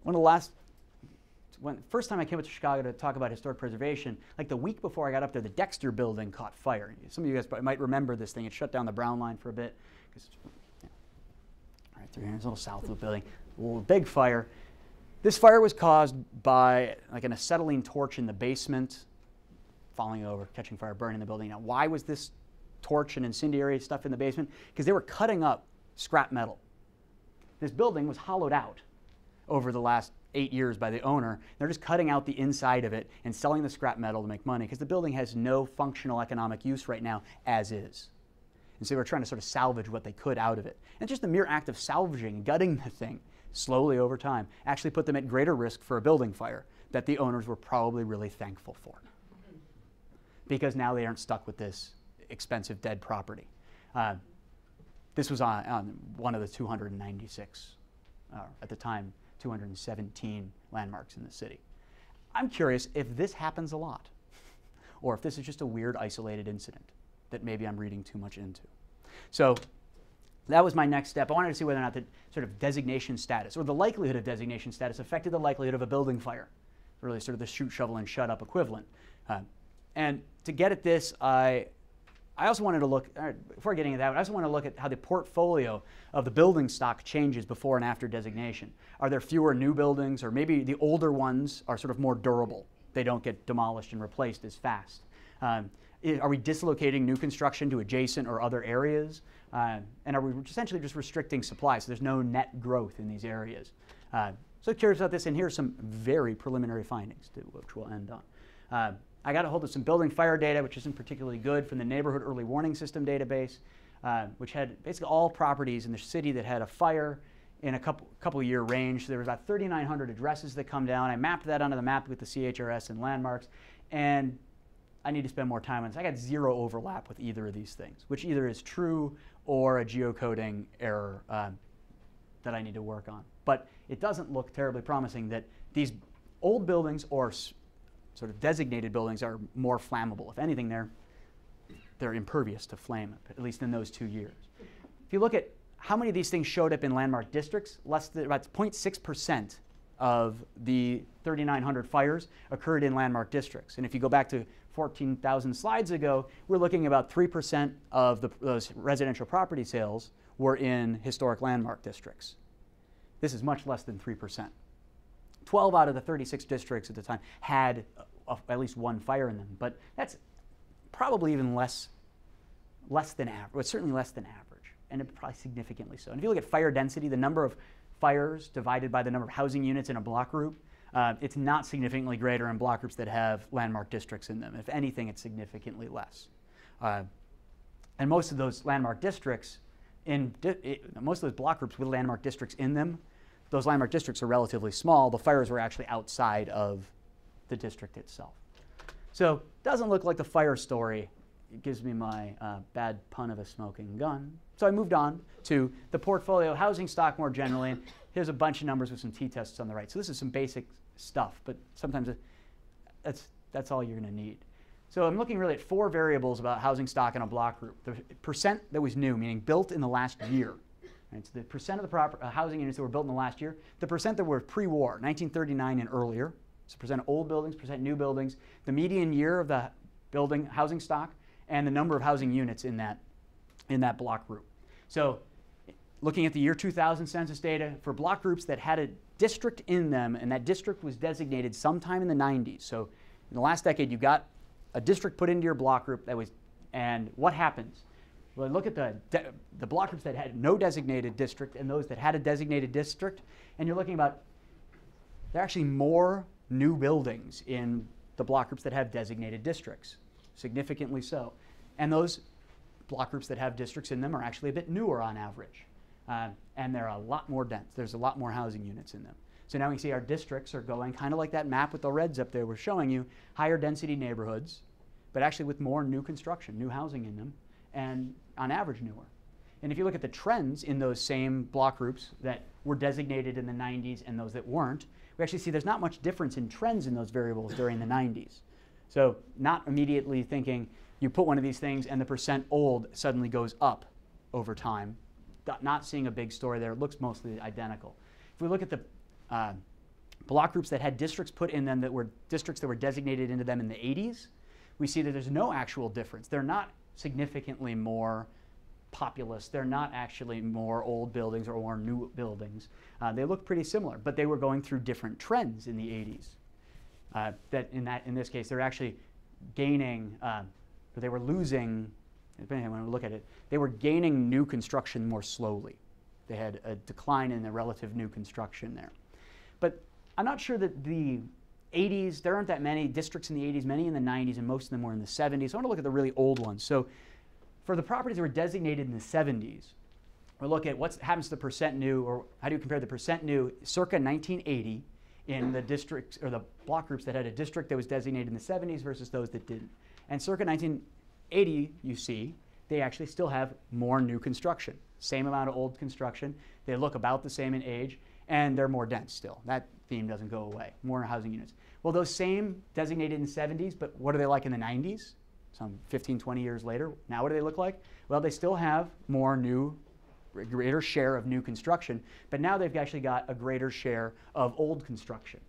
first time I came up to Chicago to talk about historic preservation, like the week before I got up there, the Dexter building caught fire. Some of you guys might remember this thing. It shut down the Brown line for a bit. Right through here, it's a little south of the building, a little big fire. This fire was caused by like an acetylene torch in the basement, falling over, catching fire, burning the building. Now, why was this torch and incendiary stuff in the basement? Because they were cutting up scrap metal. This building was hollowed out over the last 8 years by the owner. They're just cutting out the inside of it and selling the scrap metal to make money because the building has no functional economic use right now as is. And so they were trying to sort of salvage what they could out of it. And just the mere act of salvaging, gutting the thing slowly over time actually put them at greater risk for a building fire that the owners were probably really thankful for. Because now they aren't stuck with this expensive dead property. This was on one of the 296, at the time, 217 landmarks in the city. I'm curious if this happens a lot, or if this is just a weird isolated incident that maybe I'm reading too much into. So that was my next step. I wanted to see whether or not the sort of designation status, or the likelihood of designation status, affected the likelihood of a building fire, really sort of the shoot, shovel, and shut up equivalent. And to get at this, I also wanted to look, before getting into that, I also want to look at how the portfolio of the building stock changes before and after designation. Are there fewer new buildings, or maybe the older ones are sort of more durable? They don't get demolished and replaced as fast. Are we dislocating new construction to adjacent or other areas? And are we essentially just restricting supply so there's no net growth in these areas? So curious about this, and here's some very preliminary findings, which we'll end on. I got a hold of some building fire data, which isn't particularly good, from the Neighborhood Early Warning System database, which had basically all properties in the city that had a fire in a couple year range. So there was about 3,900 addresses that come down. I mapped that onto the map with the CHRS and landmarks, and I need to spend more time on this. I got zero overlap with either of these things, which either is true or a geocoding error that I need to work on. But it doesn't look terribly promising that these old buildings or sort of designated buildings are more flammable. If anything, they're impervious to flame, at least in those 2 years. If you look at how many of these things showed up in landmark districts, less than about 0.6% of the 3,900 fires occurred in landmark districts. And if you go back to 14,000 slides ago, we're looking about 3% of those residential property sales were in historic landmark districts. This is much less than 3%. 12 out of the 36 districts at the time had at least one fire in them, but that's probably even less than average, well, certainly less than average, and probably significantly so. And if you look at fire density, the number of fires divided by the number of housing units in a block group, it's not significantly greater in block groups that have landmark districts in them. If anything, it's significantly less. And most of those landmark districts, most of those block groups with landmark districts in them, those landmark districts are relatively small. The fires were actually outside of the district itself. So it doesn't look like the fire story. It gives me my bad pun of a smoking gun. So I moved on to the portfolio housing stock more generally. And here's a bunch of numbers with some t-tests on the right. So this is some basic stuff, but sometimes that's all you're going to need. So I'm looking really at 4 variables about housing stock in a block group. The percent that was new, meaning built in the last year. Right? So the percent of the housing units that were built in the last year, the percent that were pre-war, 1939 and earlier. So percent of old buildings, percent new buildings, the median year of the building housing stock, and the number of housing units in that block group. So looking at the year 2000 census data for block groups that had a district in them, and that district was designated sometime in the 90s. So in the last decade, you got a district put into your block group that was, and what happens? Well, look at the block groups that had no designated district and those that had a designated district, and you're looking about, there are actually more new buildings in the block groups that have designated districts, significantly so. And those block groups that have districts in them are actually a bit newer on average. And they're a lot more dense. There's a lot more housing units in them. So now we see our districts are going kind of like that map with the reds up there. We're showing you higher density neighborhoods, but actually with more new construction, new housing in them, and on average newer. And if you look at the trends in those same block groups that were designated in the 90s and those that weren't, we actually see there's not much difference in trends in those variables during the 90s. So not immediately thinking you put one of these things and the percent old suddenly goes up over time. Not seeing a big story there. It looks mostly identical. If we look at the block groups that had districts put in them that were districts that were designated into them in the 80s, we see that there's no actual difference. They're not significantly more populous. They're not actually more old buildings or more new buildings. They look pretty similar, but they were going through different trends in the 80s. In this case, they're actually gaining, but they were losing, depending on when we look at it, they were gaining new construction more slowly. They had a decline in the relative new construction there. But I'm not sure that the 80s, there aren't that many districts in the 80s, many in the 90s, and most of them were in the 70s. So I want to look at the really old ones. So for the properties that were designated in the 70s, we'll look at what happens to the percent new, or how do you compare the percent new circa 1980 in the districts or the block groups that had a district that was designated in the 70s versus those that didn't. And circa 1980, you see, they actually still have more new construction. Same amount of old construction. They look about the same in age, and they're more dense still. That theme doesn't go away. More housing units. Well, those same designated in the 70s, but what are they like in the 90s? Some 15, 20 years later. Now what do they look like? Well, they still have more new, greater share of new construction, but now they've actually got a greater share of old construction.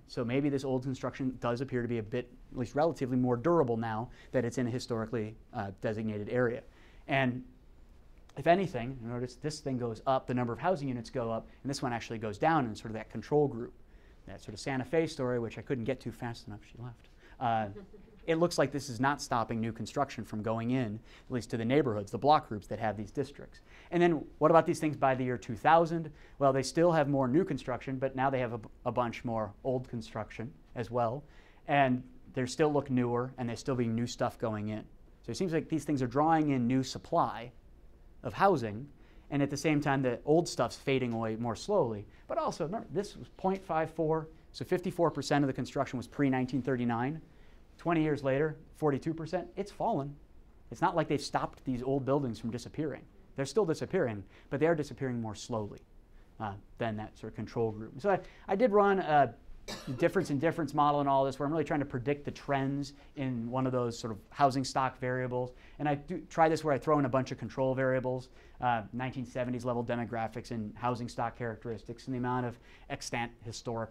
So maybe this old construction does appear to be a bit, at least relatively more durable now that it's in a historically designated area. And if anything, notice this thing goes up, the number of housing units go up, and this one actually goes down in sort of that control group. That sort of Santa Fe story, which I couldn't get to fast enough, she left. It looks like this is not stopping new construction from going in, at least to the neighborhoods, the block groups that have these districts. And then what about these things by the year 2000? Well, they still have more new construction, but now they have a bunch more old construction as well. And they still look newer, and there's still being new stuff going in. So it seems like these things are drawing in new supply of housing, and at the same time the old stuff's fading away more slowly. But also, remember, this was 0.54, so 54% of the construction was pre-1939. 20 years later, 42%, it's fallen. It's not like they've stopped these old buildings from disappearing. They're still disappearing, but they are disappearing more slowly than that sort of control group. So I did run a difference in difference model and all this, where I'm really trying to predict the trends in one of those sort of housing stock variables. And I do try this where I throw in a bunch of control variables, 1970s level demographics and housing stock characteristics and the amount of extant historic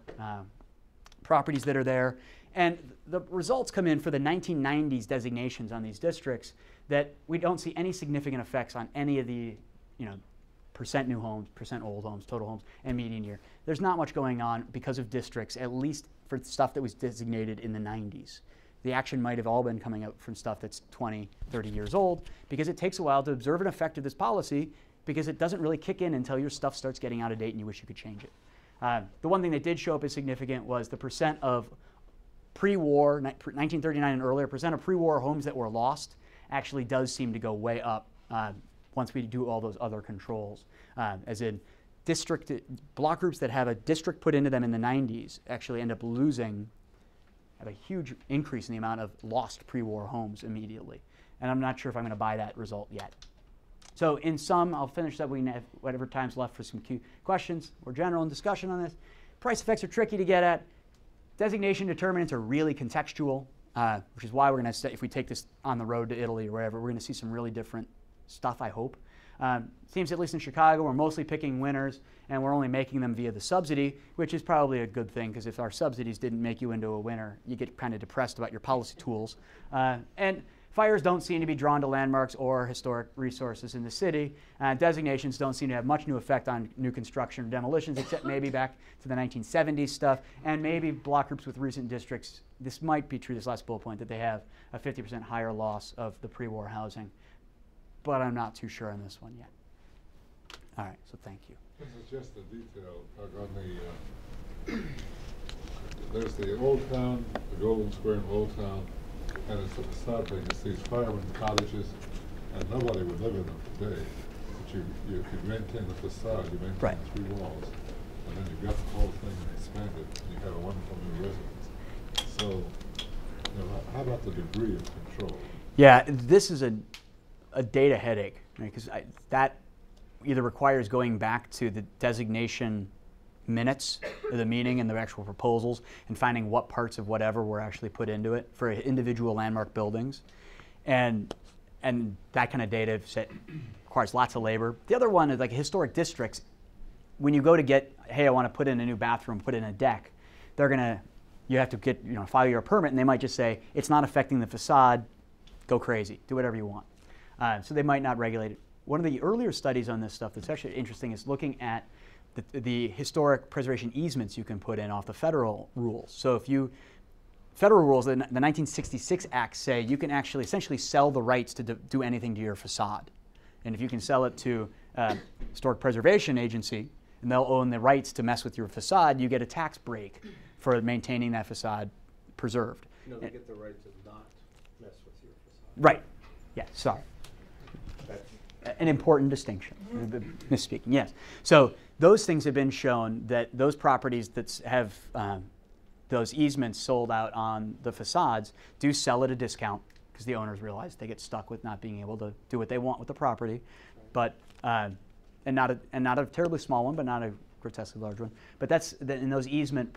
properties that are there. And the results come in for the 1990s designations on these districts that we don't see any significant effects on any of the percent new homes, percent old homes, total homes, and median year. There's not much going on because of districts, at least for stuff that was designated in the 90s. The action might have all been coming out from stuff that's 20, 30 years old, because it takes a while to observe an effect of this policy, because it doesn't really kick in until your stuff starts getting out of date and you wish you could change it. The one thing that did show up as significant was the percent of pre-war, 1939 and earlier, percent of pre-war homes that were lost actually does seem to go way up once we do all those other controls. As in, block groups that have a district put into them in the 90s actually end up have a huge increase in the amount of lost pre-war homes immediately. And I'm not sure if I'm going to buy that result yet. So in sum, I'll finish up. We can have whatever time's left for some questions or general discussion on this. Price effects are tricky to get at. Designation determinants are really contextual, which is why we're going to, if we take this on the road to Italy or wherever, we're going to see some really different stuff, I hope. Seems at least in Chicago, we're mostly picking winners, and we're only making them via the subsidy, which is probably a good thing, because if our subsidies didn't make you into a winner, you get kind of depressed about your policy tools. And fires don't seem to be drawn to landmarks or historic resources in the city. Designations don't seem to have much new effect on new construction or demolitions, except maybe back to the 1970s stuff, and maybe block groups with recent districts. This might be true, this last bullet point, that they have a 50% higher loss of the pre-war housing. But I'm not too sure on this one yet. All right, so thank you. This is just a detail, on the, there's the Old Town, the Golden Square in Old Town, and it's a facade thing. It's these firemen cottages, and nobody would live in them today. But you could maintain the facade, you maintain right. 3 walls, and then you got the whole thing and expand it, and you have a wonderful new residence. So, you know, how about the degree of control? Yeah, this is a data headache, because that either requires going back to the designation minutes of the meeting and the actual proposals and finding what parts of whatever were actually put into it for individual landmark buildings. And that kind of data set requires lots of labor. The other one is like historic districts. When you go to get, hey, I want to put in a new bathroom, put in a deck, you have to get, file your permit, and they might just say, it's not affecting the facade, go crazy, do whatever you want. So they might not regulate it. One of the earlier studies on this stuff that's actually interesting is looking at the historic preservation easements you can put in off the federal rules. So if federal rules, the 1966 Act say you can actually essentially sell the rights to do anything to your facade. And if you can sell it to a historic preservation agency, and they'll own the rights to mess with your facade, you get a tax break for maintaining that facade preserved. No, they get the right to not mess with your facade. Right. Yeah, sorry. An important distinction. Misspeaking, yes. So those things have been shown that those properties that have those easements sold out on the facades do sell at a discount, because the owners realize they get stuck with not being able to do what they want with the property, but and not a terribly small one, but not a grotesquely large one. But and those easement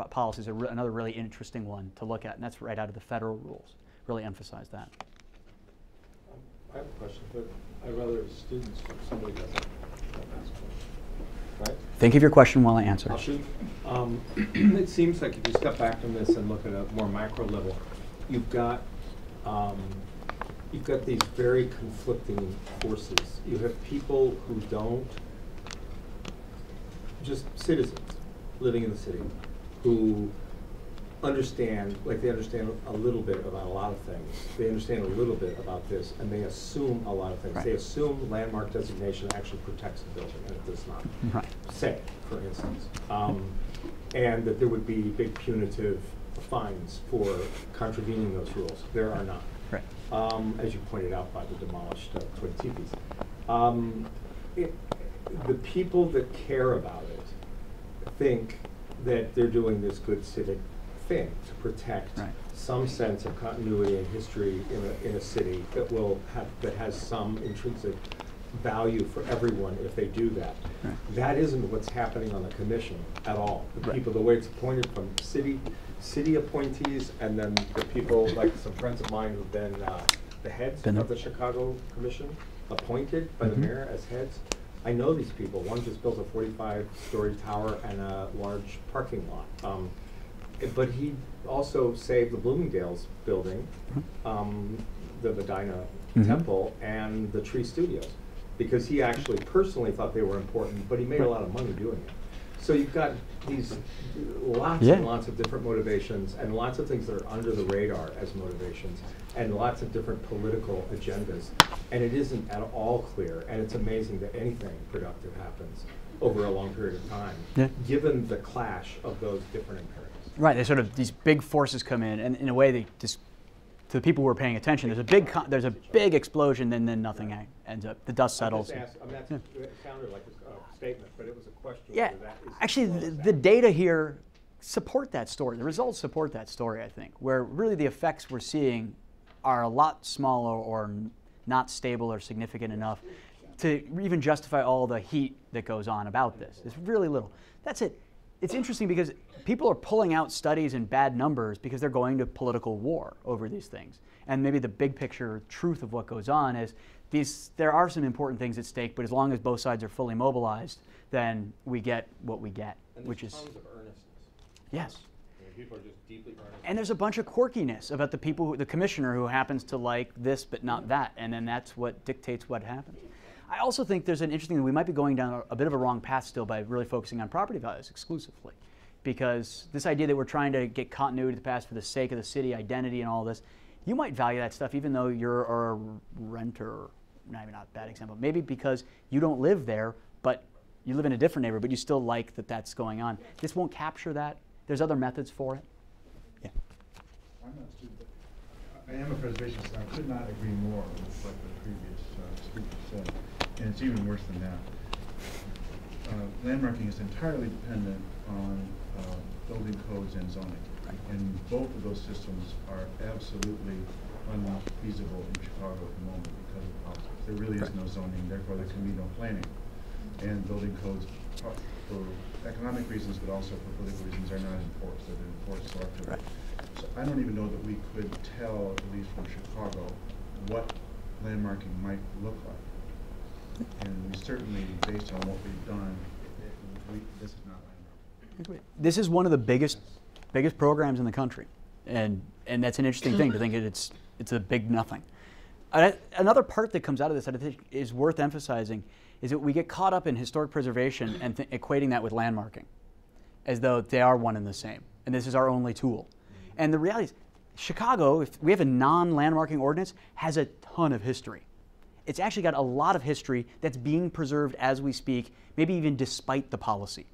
policies are another really interesting one to look at, and that's right out of the federal rules. Really emphasize that. I have a question, but I'd rather students, if somebody doesn't ask a question. Right? Think of your question while I answer. I'll shoot. It seems like if you step back from this and look at a more macro level, you've got these very conflicting forces. You have people who don't, just citizens living in the city, who understand, they understand a little bit about a lot of things. They understand a little bit about this, and they assume a lot of things. Right. They assume landmark designation actually protects the building, and it does not. Right. Say, for instance, and that there would be big punitive fines for contravening those rules. There are not. Right. As you pointed out by the demolished twin teepees. The people that care about it think that they're doing this good civic thing to protect right. some sense of continuity and history in a city that has some intrinsic value for everyone if they do that. Right. That isn't what's happening on the commission at all. The people, the way it's appointed from city appointees, and then the people like some friends of mine who've been the heads of the Chicago Commission, appointed by the mayor as heads. I know these people. One just built a 45-story tower and a large parking lot. But he also saved the Bloomingdale's building, the Medina Temple, and the Tree Studios. because he actually personally thought they were important, but he made a lot of money doing it. So you've got these lots and lots of different motivations and lots of things that are under the radar as motivations and lots of different political agendas. And it isn't at all clear, and it's amazing that anything productive happens over a long period of time, given the clash of those different imperatives. Right, there's sort of these big forces come in, and in a way they just, to the people who are paying attention, there's a big explosion, and then nothing ends up, the dust settles. It sounded like a statement, but it was a question. Yeah, whether that is actually the data here support that story. The results support that story, I think, where really the effects we're seeing are a lot smaller or not stable or significant enough to even justify all the heat that goes on about this. It's really little. That's it. It's interesting because people are pulling out studies and bad numbers because they're going to political war over these things. And maybe the big picture truth of what goes on is there are some important things at stake, but as long as both sides are fully mobilized, then we get what we get, which is tons of earnestness. Yes. People are just deeply earnest. And there's a bunch of quirkiness about the people, the commissioner who happens to like this but not that, and then that's what dictates what happens. I also think there's an interesting, we might be going down a bit of a wrong path still by really focusing on property values exclusively. Because this idea that we're trying to get continuity to the past for the sake of the city identity and all this, you might value that stuff even though you're a renter, maybe not a bad example, maybe because you don't live there, but you live in a different neighborhood, but you still like that that's going on. This won't capture that. There's other methods for it. Yeah. I'm not a student, but I am a preservationist, and I could not agree more with what the previous speaker said, and it's even worse than that. Landmarking is entirely dependent on building codes and zoning, and both of those systems are absolutely unfeasible in Chicago at the moment because of politics. There really is no zoning, therefore there can be no planning, and building codes for economic reasons, but also for political reasons, are not enforced. They're enforced selectively. So I don't even know that we could tell, at least from Chicago, what landmarking might look like. And we certainly, based on what we've done, this is not landmarking. This is one of the biggest programs in the country, and that's an interesting thing to think it's a big nothing. Another part that comes out of this that I think is worth emphasizing is that we get caught up in historic preservation and equating that with landmarking, as though they are one and the same, and this is our only tool. And the reality is, Chicago, if we have a non-landmarking ordinance, has a ton of history. It's actually got a lot of history that's being preserved as we speak, maybe even despite the policy.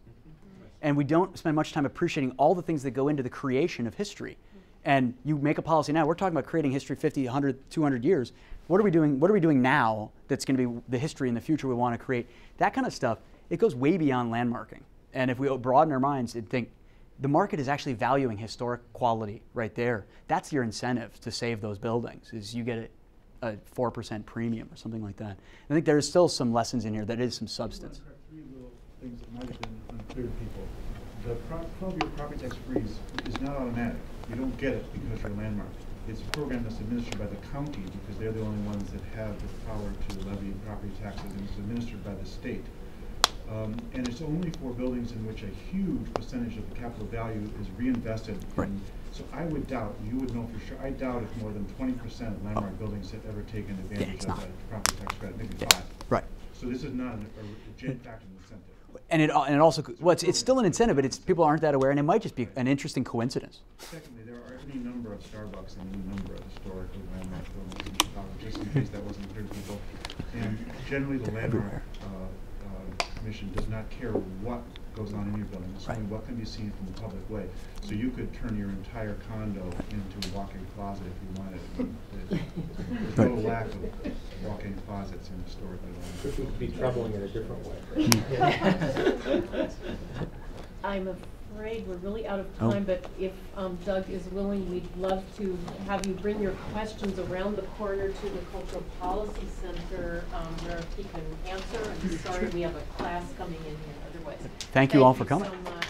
And we don't spend much time appreciating all the things that go into the creation of history. And you make a policy now, we're talking about creating history 50, 100, 200 years. What are we doing now that's going to be the history in the future we want to create? That kind of stuff, it goes way beyond landmarking. And if we broaden our minds and think, the market is actually valuing historic quality right there. That's your incentive to save those buildings, is you get a 4% premium or something like that. I think there's still some lessons in here that is some substance. Three little things that might have been unclear to people. The 12-year property tax freeze is not automatic. You don't get it because you're landmarked. It's a program that's administered by the county because they're the only ones that have the power to levy property taxes, and it's administered by the state. And it's only for buildings in which a huge percentage of the capital value is reinvested. Right. So I would doubt, you would know for sure, I doubt if more than 20% of landmark buildings have ever taken advantage of that property tax credit, maybe 5. Right. So this is not a jam-packed incentive. And it also, well, it's still an incentive, but people aren't that aware, and it might just be an interesting coincidence. Secondly, there are any number of Starbucks and any number of historically landmark buildings in Chicago, just in case that wasn't clear to people. And generally, the landmark commission does not care what goes on in your building. It's only what can be seen from the public way. So you could turn your entire condo into a walk-in closet if you wanted. There's no lack of walk-in closets in historically landmark. This would be troubling in a different way. I'm afraid we're really out of time, but if Doug is willing, we'd love to have you bring your questions around the corner to the Cultural Policy Center where he can answer. I'm sorry we have a class coming in here otherwise. Thank you all for coming. So much.